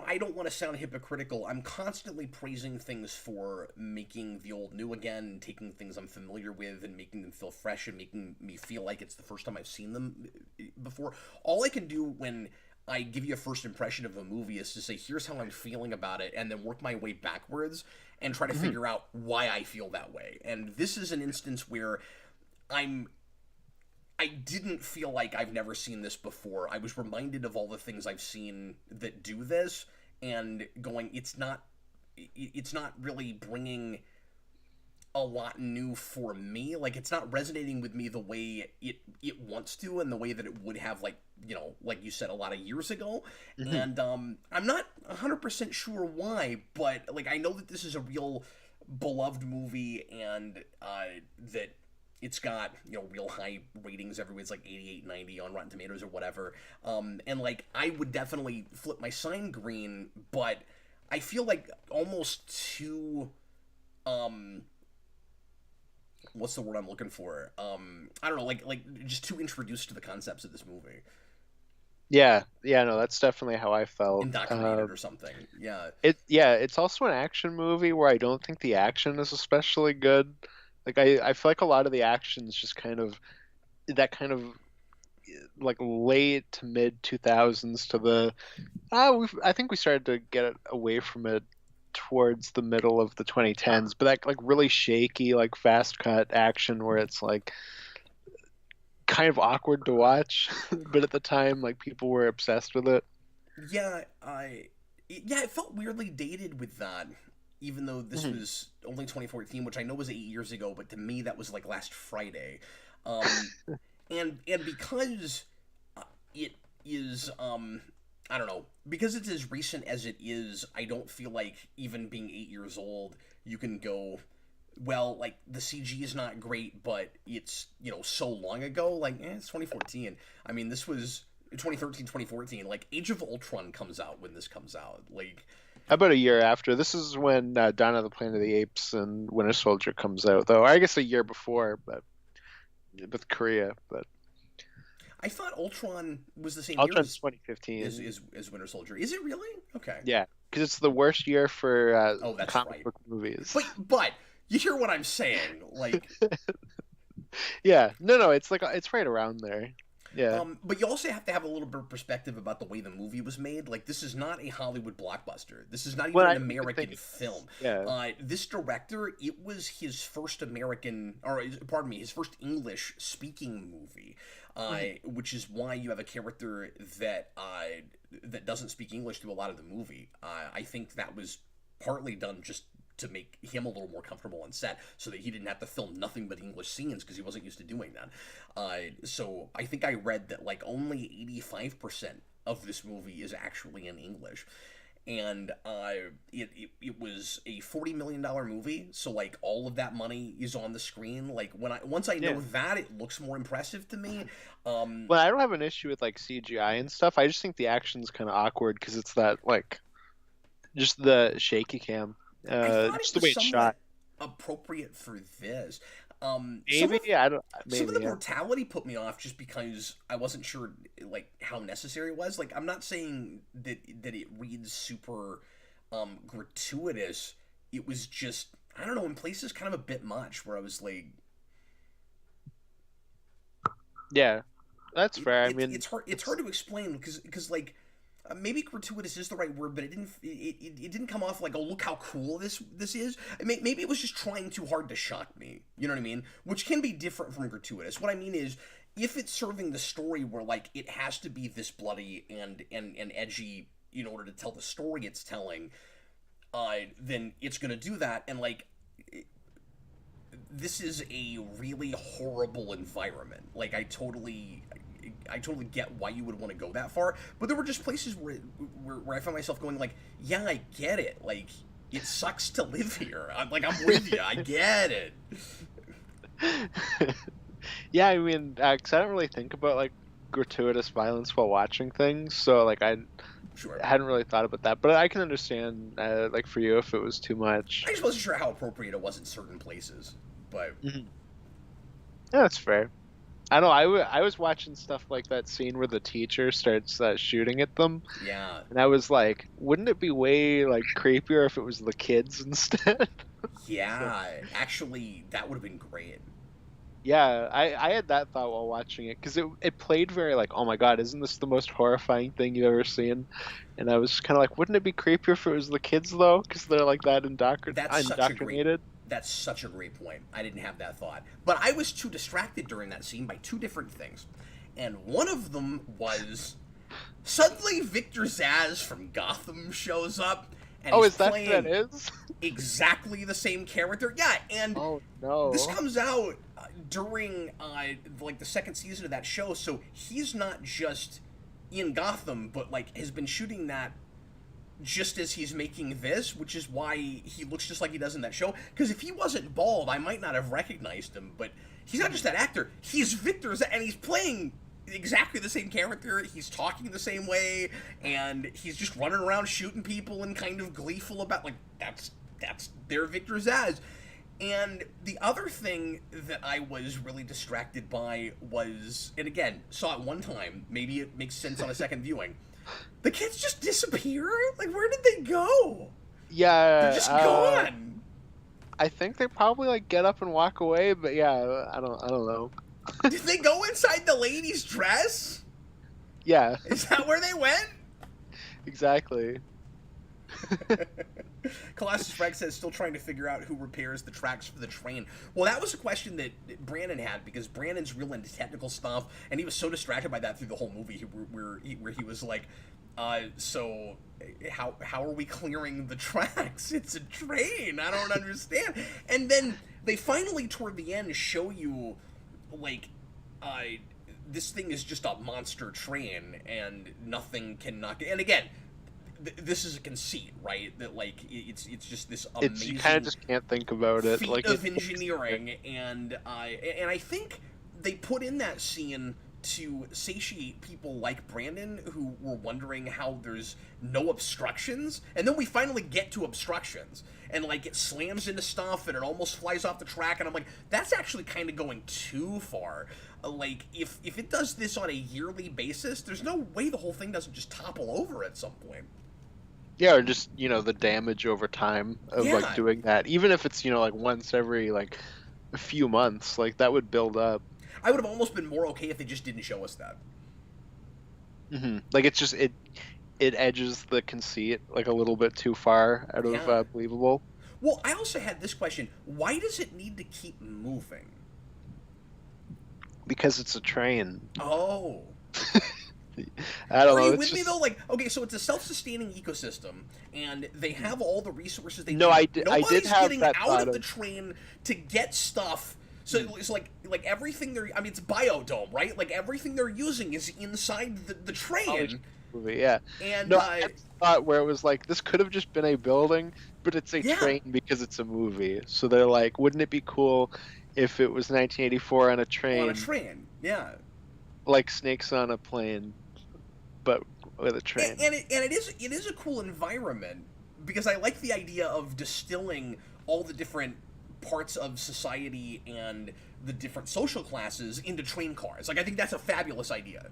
I don't want to sound hypocritical. I'm constantly praising things for making the old new again, taking things I'm familiar with and making them feel fresh and making me feel like it's the first time I've seen them before. All I can do when I give you a first impression of a movie is to say, here's how I'm feeling about it, and then work my way backwards and try to figure out why I feel that way. And this is an instance where I didn't feel like I've never seen this before. I was reminded of all the things I've seen that do this, and going, it's not really bringing a lot new for me. Like, it's not resonating with me the way it wants to, and the way that it would have, like, like you said, a lot of years ago. And I'm not 100% sure why, but like, I know that this is a real beloved movie, and that it's got, real high ratings everywhere. It's like 88, 90 on Rotten Tomatoes or whatever. And like, I would definitely flip my sign green, but I feel like almost too, what's the word I'm looking for? I don't know, like just too introduced to the concepts of this movie. Yeah, no, that's definitely how I felt. Indoctrinated or something. Yeah. It's also an action movie where I don't think the action is especially good. Like, I feel like a lot of the action's just kind of that kind of like late to mid 2000s to the I think we started to get away from it towards the middle of the 2010s, but that like really shaky, like fast cut action where it's like kind of awkward to watch, but at the time like people were obsessed with it. Yeah, it felt weirdly dated with that, even though this was only 2014, which I know was 8 years ago, but to me that was like last Friday. And because it is, I don't know, because it's as recent as it is, I don't feel like even being 8 years old, you can go, well, like, the CG is not great, but it's, so long ago, like, it's 2014. I mean, this was 2013, 2014, like, Age of Ultron comes out when this comes out, like... About a year after. This is when Dawn of the Planet of the Apes and Winter Soldier comes out, though. I guess a year before, but with Korea, but... I thought Ultron was the same Ultron's year 2015. As Winter Soldier. Is it really? Okay. Yeah, because it's the worst year for that's comic right. book movies. But you hear what I'm saying, like... Yeah, no, it's like it's right around there. Yeah. But you also have to have a little bit of perspective about the way the movie was made. Like, this is not a Hollywood blockbuster. This is not even an American film. Yeah. This director, it was his first his first English-speaking movie, which is why you have a character that doesn't speak English through a lot of the movie. I think that was partly done just to make him a little more comfortable on set, so that he didn't have to film nothing but English scenes, because he wasn't used to doing that. So I think I read that like only 85% of this movie is actually in English, and it was a $40 million movie, so like all of that money is on the screen. Like once I know that, it looks more impressive to me. Well, I don't have an issue with like CGI and stuff. I just think the action's kind of awkward because it's that like just the shaky cam. Just the way it's shot. Appropriate for this. Maybe some of the brutality put me off just because I wasn't sure like how necessary it was. Like, I'm not saying that it reads super gratuitous. It was just, I don't know, in places kind of a bit much, where I was like, yeah, that's fair. It's hard to explain because like, maybe gratuitous is the right word, but it didn't come off like, oh, look how cool this is. Maybe it was just trying too hard to shock me. You know what I mean? Which can be different from gratuitous. What I mean is, if it's serving the story where like it has to be this bloody and edgy in order to tell the story it's telling, then it's gonna do that. And like, this is a really horrible environment. Like, I totally get why you would want to go that far, but there were just places where I found myself going like, yeah, I get it. Like, it sucks to live here. I'm with you. I get it. Yeah, I mean, because I don't really think about like gratuitous violence while watching things, so like I hadn't really thought about that, but I can understand like for you if it was too much. I just wasn't sure how appropriate it was in certain places, but yeah, that's fair. I don't know. I was watching stuff like that scene where the teacher starts shooting at them, Yeah. and I was like, wouldn't it be way like creepier if it was the kids instead? So Yeah. Actually, that would have been great. yeah, I had that thought while watching it because it played very like, oh my God, isn't this the most horrifying thing you've ever seen? And I was kind of like, wouldn't it be creepier if it was the kids though? Because they're like that That's such a great indoctrinated. that's such a great point. I didn't have that thought. But I was too distracted during that scene by two different things. And one of them was suddenly Victor Zsasz from Gotham shows up and Oh, he's is that who that playing is? exactly the same character. Yeah, and Oh this no. comes out during like the second season of that show, so he's not just in Gotham, but like has been shooting that just as he's making this, which is why he looks just like he does in that show. Because if he wasn't bald, I might not have recognized him. But he's not just that actor; he's Victor, and he's playing exactly the same character. He's talking the same way, and he's just running around shooting people and kind of gleeful about like that's their Victor Zsasz. And the other thing that I was really distracted by was, and again, saw it one time. Maybe it makes sense on a second viewing. The kids just disappear? Like, where did they go? They're Yeah, just gone. I think they probably like get up and walk away, but yeah, I don't know. Did they go inside the lady's dress? Yeah, Is that where they went? exactly. Colossus Rex says, still trying to figure out who repairs the tracks for the train. Well, that was a question that Brandon had, because Brandon's real into technical stuff, and he was so distracted by that through the whole movie, where he was like, so how are we clearing the tracks? It's a train. I don't understand. And then they finally, toward the end, show you, like, this thing is just a monster train, and nothing can knock it. And again, this is a conceit, right? That like it's just this amazing. You kind of just can't think about it. Feat Like of engineering, and I think they put in that scene to satiate people like Brandon who were wondering how there's no obstructions, and then we finally get to obstructions, and like it slams into stuff and it almost flies off the track, and I'm like, that's actually kind of going too far. Like if it does this on a yearly basis, there's no way the whole thing doesn't just topple over at some point. yeah, or just the damage over time of Yeah. like doing that. Even if it's like once every like a few months, like that would build up. I would have almost been more okay if they just didn't show us that. Like it's just it edges the conceit like a little bit too far out of Yeah. believable. Well, I also had this question: why does it need to keep moving? Because it's a train. Oh. I don't Are know. you It's with me just though? Like, okay, so it's a self-sustaining ecosystem, and they have all the resources they No, need. I did Nobody's have getting that out thought of the of train to get stuff. So it's like everything they're. I mean, it's Biodome, right? Like everything they're using is inside the train. movie, yeah. And No, I had thought where it was like this could have just been a building, but it's a Yeah. train because it's a movie. So they're like, wouldn't it be cool if it was 1984 on a train, on a train, yeah. like Snakes on a Plane, but with a train? And it is a cool environment, because I like the idea of distilling all the different parts of society and the different social classes into train cars. Like, I think that's a fabulous idea.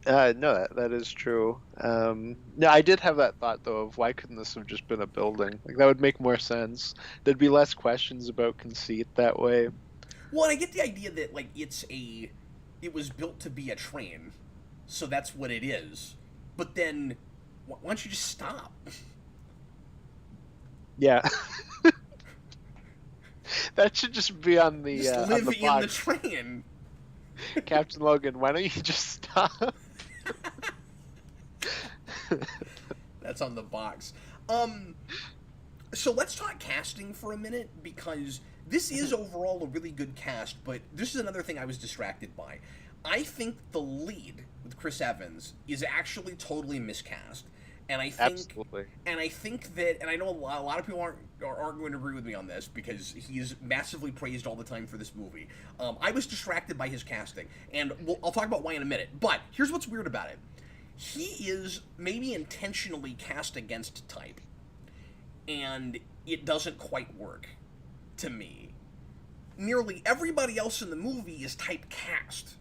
No, that is true. No, I did have that thought though of why couldn't this have just been a building? Like that would make more sense. There'd be less questions about conceit that way. Well, and I get the idea that like it was built to be a train, so that's what it is. But then, why don't you just stop? Yeah. That should just be on the Just on live the in the box. train. Captain Logan, why don't you just stop? That's on the box. So let's talk casting for a minute, because this is overall a really good cast, but this is another thing I was distracted by. I think the lead with Chris Evans is actually totally miscast. And I think, Absolutely. and I think that, and I know a lot of people aren't going to agree with me on this, because he's massively praised all the time for this movie. I was distracted by his casting, and I'll talk about why in a minute. But here's what's weird about it: he is maybe intentionally cast against type, and it doesn't quite work to me. nearly everybody else in the movie is typecast.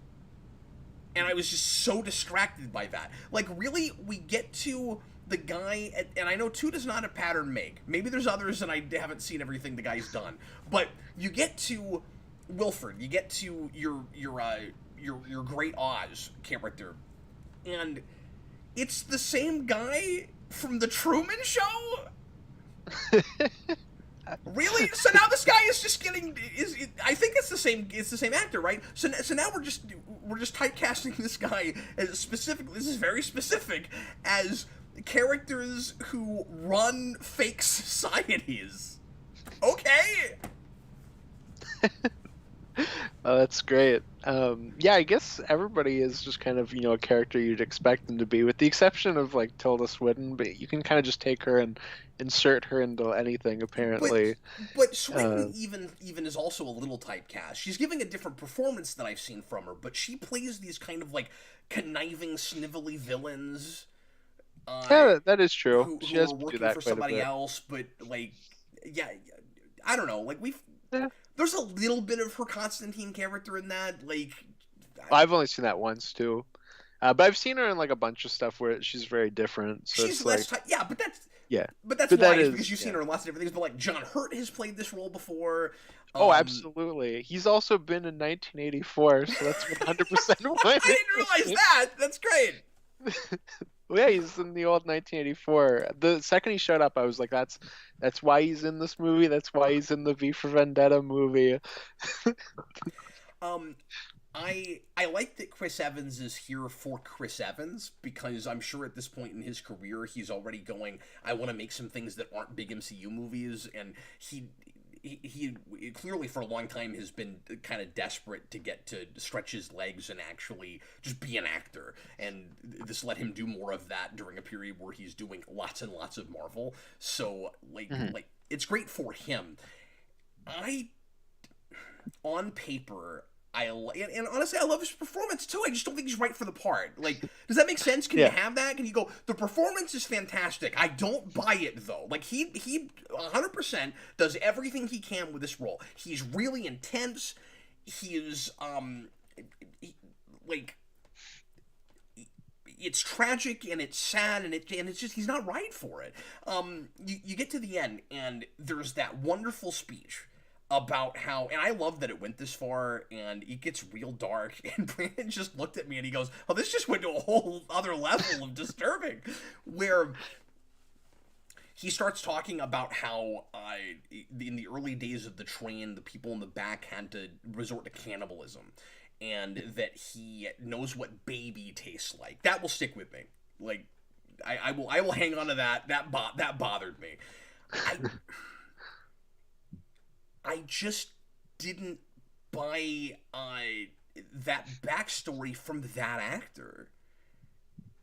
And I was just so distracted by that. Like, really, we get to the guy, and I know 2 does not a pattern make. Maybe there's others, and I haven't seen everything the guy's done. But you get to Wilford, you get to your Great Oz character, and it's the same guy from the Truman Show. Really? So now this guy is just getting I think it's the same actor, right? So now we're just typecasting this guy as specifically. This is very specific as characters who run fake societies. Okay. Oh, that's great. Yeah, I guess everybody is just kind of, a character you'd expect them to be, with the exception of like Tilda Swinton, but you can kind of just take her and insert her into anything, apparently. But Swinton even is also a little typecast. She's giving a different performance than I've seen from her, but she plays these kind of like conniving, snivelly villains. Yeah, that is true. Who She has are to do working that for quite a somebody bit. else, but like, yeah, I don't know. Like Yeah. there's a little bit of her Constantine character in that. Like, I've only seen that once too, but I've seen her in like a bunch of stuff where she's very different. So she's it's less. like, Yeah, but that's yeah, why that is is, because you've seen her in lots of different things. But like John Hurt has played this role before. Oh, absolutely. He's also been in 1984, so that's 100% why. I didn't realize that. That's great. Well, yeah, he's in the old 1984. The second he showed up, I was like, that's why he's in this movie. That's why he's in the V for Vendetta movie. I like that Chris Evans is here for Chris Evans, because I'm sure at this point in his career he's already going, I want to make some things that aren't big MCU movies, and he clearly for a long time has been kind of desperate to get to stretch his legs and actually just be an actor, and this let him do more of that during a period where he's doing lots and lots of Marvel. So like it's great for him. On paper, and honestly, I love his performance too. I just don't think he's right for the part. Like, does that make sense? Can you have that? Can you go, the performance is fantastic, I don't buy it though? Like, he 100% does everything he can with this role. He's really intense. He is like, it's tragic and it's sad and it's just, he's not right for it. You get to the end and there's that wonderful speech about how, and I love that it went this far, and it gets real dark, and Brandon just looked at me and he goes, oh, this just went to a whole other level of disturbing, where he starts talking about how in the early days of the train, the people in the back had to resort to cannibalism, and that he knows what baby tastes like. That will stick with me. Like, I will hang on to that. That bothered me. I just didn't buy that backstory from that actor,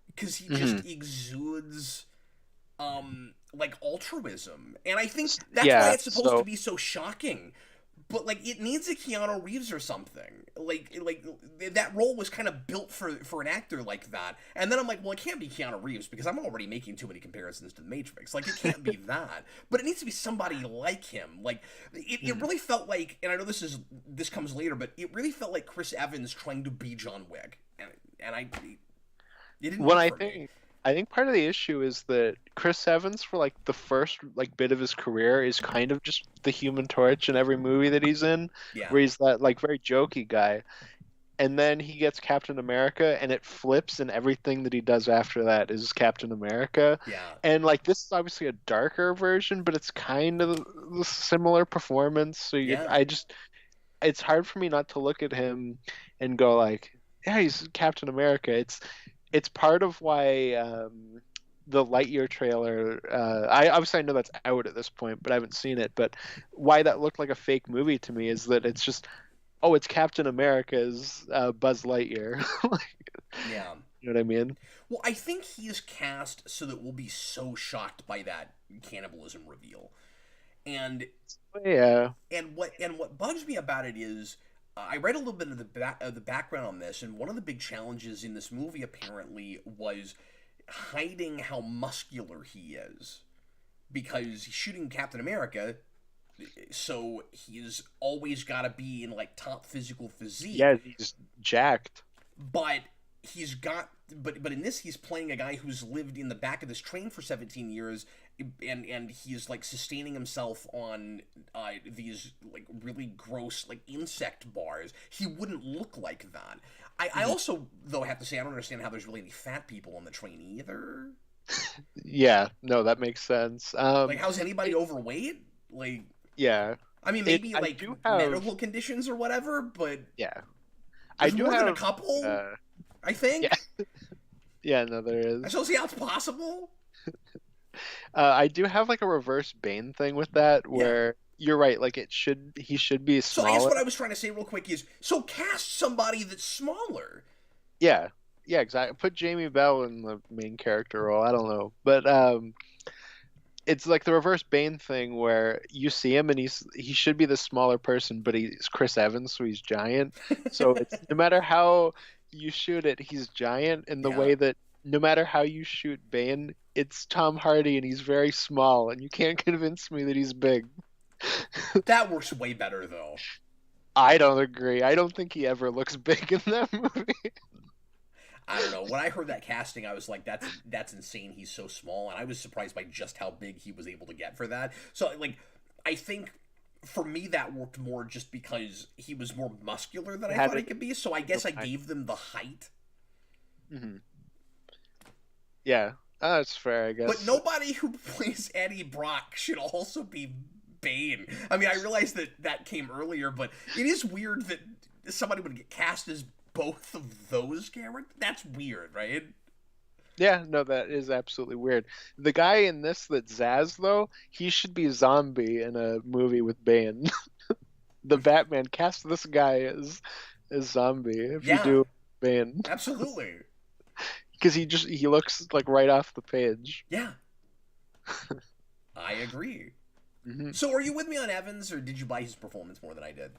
because he just exudes like altruism, and I think that's why it's supposed to be so shocking. But like, it needs a Keanu Reeves or something. Like that role was kind of built for an actor like that. And then I'm like, well, it can't be Keanu Reeves because I'm already making too many comparisons to The Matrix. Like, it can't be that. But it needs to be somebody like him. Like, it really felt like, and I know this comes later, but it really felt like Chris Evans trying to be John Wick, and it didn't work for me. I think part of the issue is that Chris Evans, for like the first like bit of his career, is kind of just the Human Torch in every movie that he's in, where he's that like very jokey guy, and then he gets Captain America, and it flips, and everything that he does after that is Captain America. And like, this is obviously a darker version, but it's kind of a similar performance. So it's hard for me not to look at him and go like, yeah, he's Captain America. It's part of why the Lightyear trailer, I know that's out at this point, but I haven't seen it, but why that looked like a fake movie to me is that it's just, oh, it's Captain America's Buzz Lightyear. You know what I mean? Well, I think he is cast so that we'll be so shocked by that cannibalism reveal. And what bugs me about it is, I read a little bit of the background on this, and one of the big challenges in this movie apparently was hiding how muscular he is, because he's shooting Captain America, so he's always got to be in like top physical physique. Yeah, he's jacked. But he's got but in this he's playing a guy who's lived in the back of this train for 17 years, and he's like sustaining himself on these like really gross like insect bars. He wouldn't look like that. I also though have to say I don't understand how there's really any fat people on the train either. Yeah, no, that makes sense. Like how's anybody overweight? Like Yeah, I mean maybe I like do have, medical conditions or whatever, but yeah, I there's do more than a have, couple, I think. yeah, yeah, no, there I is. still see how it's possible. I do have like a reverse Bane thing with that, Yeah. where you're right, like he should be So I guess smaller. what I was trying to say real quick is, so cast somebody that's smaller. Yeah, yeah, exactly. Put Jamie Bell in the main character role. I don't know, but it's like the reverse Bane thing where you see him and he should be the smaller person, but he's Chris Evans, so he's giant. So it's no matter how you shoot it, he's giant in the Yeah. way that no matter how you shoot Bane, it's Tom Hardy and he's very small, and you can't convince me that he's big. That works way better though. I don't agree. I don't think he ever looks big in that movie. I don't know. When I heard that casting, I was like, that's insane. He's so small, and I was surprised by just how big he was able to get for that. So like, I think for me that worked more just because he was more muscular than I Had thought he it. could be. So I guess I Okay. gave them the height. Hmm. Yeah, that's fair, I But guess. nobody who plays Eddie Brock should also be Bane. I mean, I realize that that came earlier, but it is weird that somebody would get cast as both of those characters. That's weird, right? Yeah, no, that is absolutely weird. The guy in this that's Zaz, though, he should be Zombie in a movie with Bane. The Batman cast this guy as Zombie if you Yeah, do Bane, absolutely. because he looks like right off the page. Yeah, I agree. Hmm. So, are you with me on Evans, or did you buy his performance more than I did?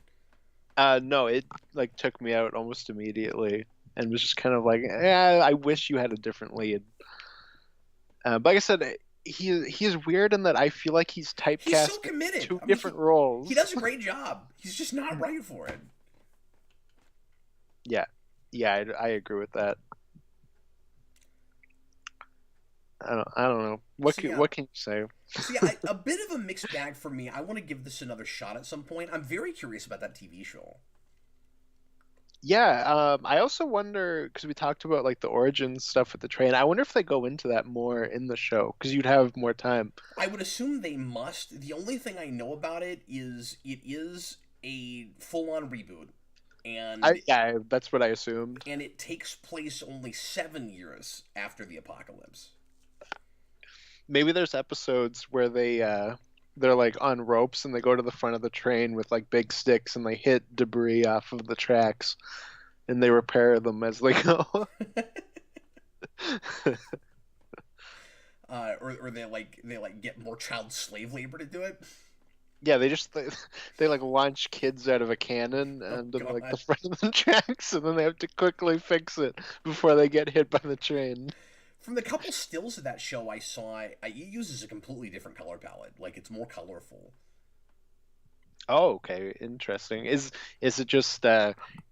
No, it like took me out almost immediately, and was just kind of like, I wish you had a different lead. But like I said, he's weird in that I feel like he's He's so typecast in committed. two I mean, different he roles. does a great job. He's just not right for it. Yeah, yeah, I agree with that. I don't know. So yeah, What can you say? a bit of a mixed bag for me. I want to give this another shot at some point. I'm very curious about that TV show. Yeah, I also wonder because we talked about like the origin stuff with the train. I wonder if they go into that more in the show because you'd have more time. I would assume they must. The only thing I know about it is a full-on reboot, and Yeah, that's what I assumed. it takes place only 7 years after the apocalypse. Maybe there's episodes where they're like on ropes and they go to the front of the train with like big sticks and they hit debris off of the tracks and they repair them as they go. Or they get more child slave labor to do it. Yeah, they like launch kids out of a cannon Oh and like the god. front of the tracks, and then they have to quickly fix it before they get hit by the train. From the couple stills of that show I saw, it uses a completely different color palette. Like it's more colorful. Oh, okay, interesting. Is it just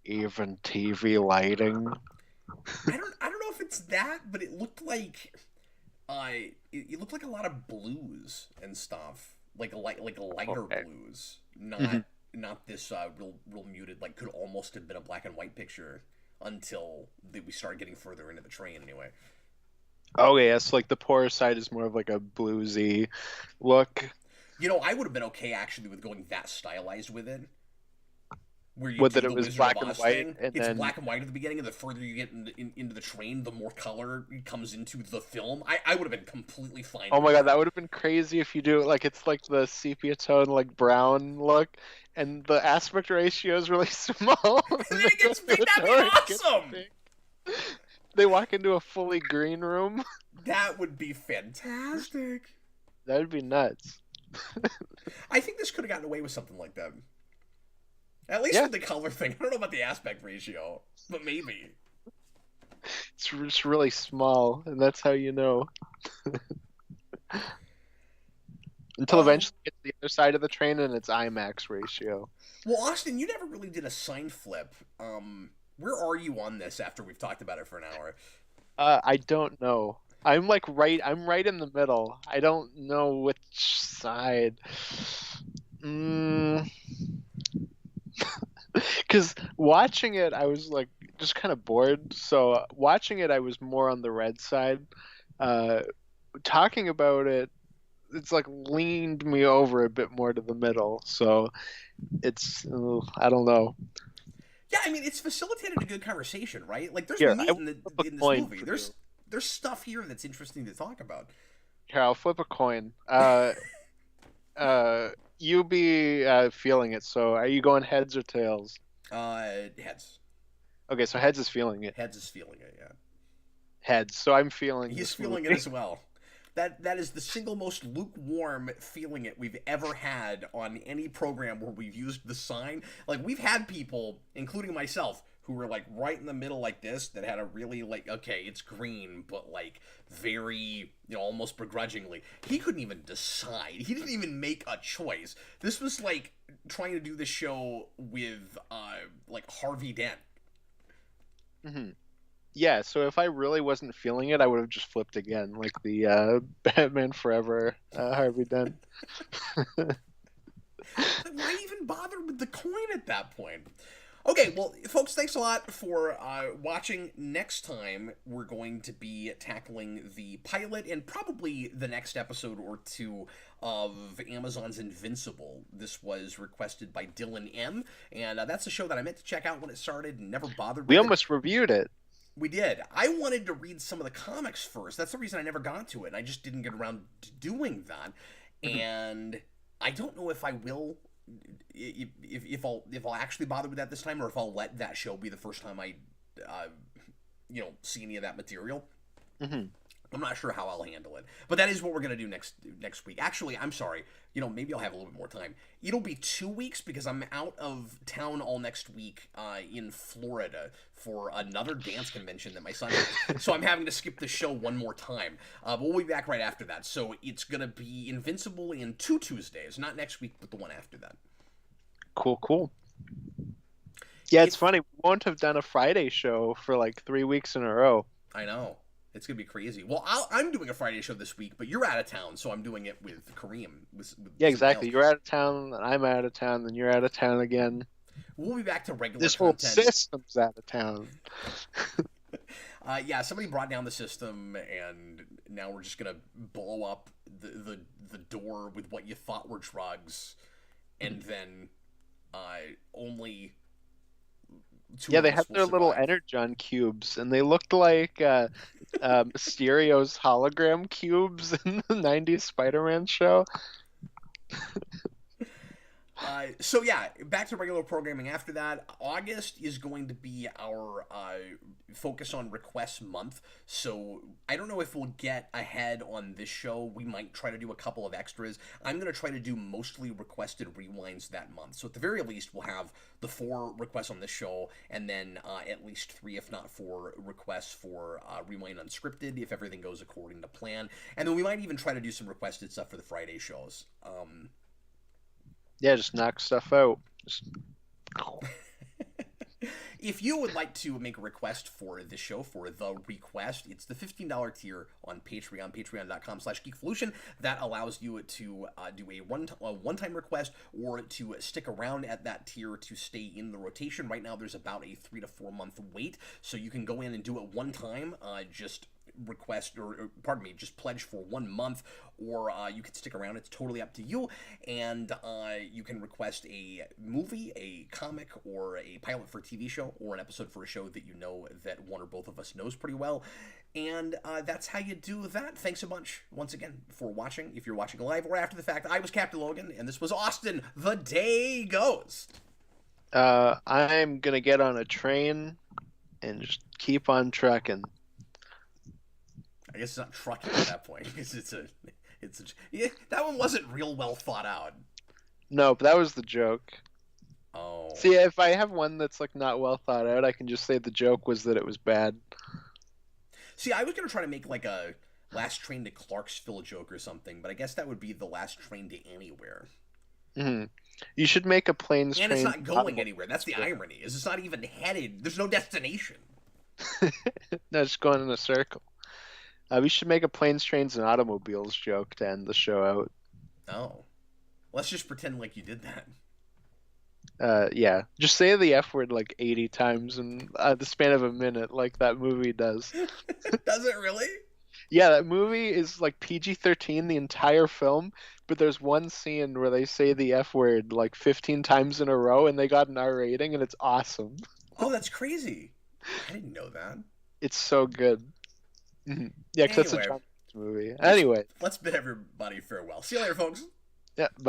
even TV lighting? I don't know if it's that, but it looked like it looked like a lot of blues and stuff, like a lighter Okay. blues, Mhm. not this real muted. Like could almost have been a black and white picture until we started getting further into the train. Anyway, Oh yes, like the poorer side is more of like a bluesy look. I would have been okay actually with going that stylized with it, where you With do that it the was Wizard of black and Oz white, thing. and It's then black and white at the beginning, and the further you get into the train, the more color comes into the film. I would have been completely fine oh with my god, that. that would have been crazy if you do it like it's like the sepia tone, like brown look, and the aspect ratio is really small. And And then it they go gets through big. the That'd be door, it gets awesome. big. They walk into a fully green room. That would be fantastic. That would be nuts. I think this could have gotten away with something like that. At least Yeah, with the color thing. I don't know about the aspect ratio, but maybe. it's just really small, and that's how you know. until Oh, eventually it gets to the other side of the train and it's IMAX ratio. well, Austin, you never really did a sign flip. Where are you on this after we've talked about it for an hour? I don't know. I'm right in the middle. I don't know which side. Mm, because watching it, I was like just kind of bored. So watching it, I was more on the red side. Uh, Talking about it, it's like leaned me over a bit more to the middle. So it's I don't know. Yeah, I mean, it's facilitated a good conversation, right? Like, there's Here, I meat will flip in a this coin movie. for you. There's stuff here that's interesting to talk about. Here, I'll flip a coin. Uh, you be feeling it. So are you going heads or tails? Heads. Okay, so heads is feeling it. Heads is feeling it. Yeah, Heads. So I'm feeling he's this feeling it movie. as well. That is the single most lukewarm feeling it we've ever had on any program where we've used the sign. Like, we've had people, including myself, who were like right in the middle like this, that had a really, like, okay, it's green, but like very, almost begrudgingly. He couldn't even decide. He didn't even make a choice. This was like trying to do the show with like Harvey Dent. hmm Yeah, so if I really wasn't feeling it, I would have just flipped again, like the Batman Forever Harvey Dent. Like, why even bother with the coin at that point? Okay, well, folks, thanks a lot for watching. Next time, we're going to be tackling the pilot and probably the next episode or two of Amazon's Invincible. This was requested by Dylan M., and that's a show that I meant to check out when it started and never bothered We with it. almost reviewed it. We did. I wanted to read some of the comics first. That's the reason I never got to it, and I just didn't get around to doing that. Mhm. And I don't know if I will, if I'll actually bother with that this time, or if I'll let that show be the first time I, uh, see any of that material. Mhm. I'm not sure how I'll handle it, but that is what we're gonna do next week. Actually, I'm sorry. Maybe I'll have a little bit more time. It'll be 2 weeks because I'm out of town all next week in Florida for another dance convention that my son has. So I'm having to skip the show one more time. But we'll be back right after that. So it's gonna be Invincible in 2 Tuesdays, not next week, but the one after that. Cool, cool. Yeah, it's If funny. We won't have done a Friday show for like 3 weeks in a row. I know. It's gonna be crazy. Well, I'm doing a Friday show this week, but you're out of town, so I'm doing it with Kareem, with Yeah, somebody exactly. else. You're out of town, and I'm out of town, then you're out of town again. We'll be back to regular This whole content. system's out of town. Yeah, somebody brought down the system, and now we're just gonna blow up the door with what you thought were drugs, and then only two Yeah, of they us had will their little survive. energon cubes, and they looked like Mysterio's hologram cubes in the '90s Spider-Man show. So yeah, back to regular programming after that. August is going to be our focus on requests month. So I don't know if we'll get ahead on this show. We might try to do a couple of extras. I'm going to try to do mostly requested rewinds that month. So at the very least, we'll have the 4 requests on this show, and then at least 3, if not 4, requests for Rewind Unscripted if everything goes according to plan. And then we might even try to do some requested stuff for the Friday shows. Yeah, just knock stuff out. Just... If you would like to make a request for this show, for the request, it's the $15 tier on Patreon, patreon.com/geekvolution. That allows you to do a one-time request, or to stick around at that tier to stay in the rotation. Right now, there's about a 3 to 4 month wait, so you can go in and do it one time, just request, or pardon me, just pledge for 1 month, or you can stick around. It's totally up to you. And you can request a movie, a comic, or a pilot for a TV show, or an episode for a show that you know that one or both of us knows pretty well. And that's how you do that. Thanks a bunch once again for watching. If you're watching live or after the fact, I was Captain Logan, and this was Austin the Day Ghost. I'm gonna get on a train and just keep on trucking. I guess it's not trucking at that point. Yeah, that one wasn't real well thought out. No, but that was the joke. Oh. See, if I have one that's like not well thought out, I can just say the joke was that it was bad. See, I was gonna try to make like Last Train to Clarksville joke or something, but I guess that would be the last train to anywhere. Mm-hmm. You should make a planes, And trains, it's not going anywhere. That's the irony. Is it's not even headed. There's no destination. No, just going in a circle. We should make a planes, trains, and automobiles joke to end the show out. Oh. Let's just pretend like you did that. Yeah. Just say the F word like 80 times in the span of a minute, like that movie does. Does it really? Yeah, that movie is like PG-13 the entire film, but there's one scene where they say the F word like 15 times in a row and they got an R rating and it's awesome. Oh, that's crazy. I didn't know that. It's so good. Yeah, because that's a Anyway, John movie. Anyway. let's bid everybody farewell. See you later, folks. Yeah.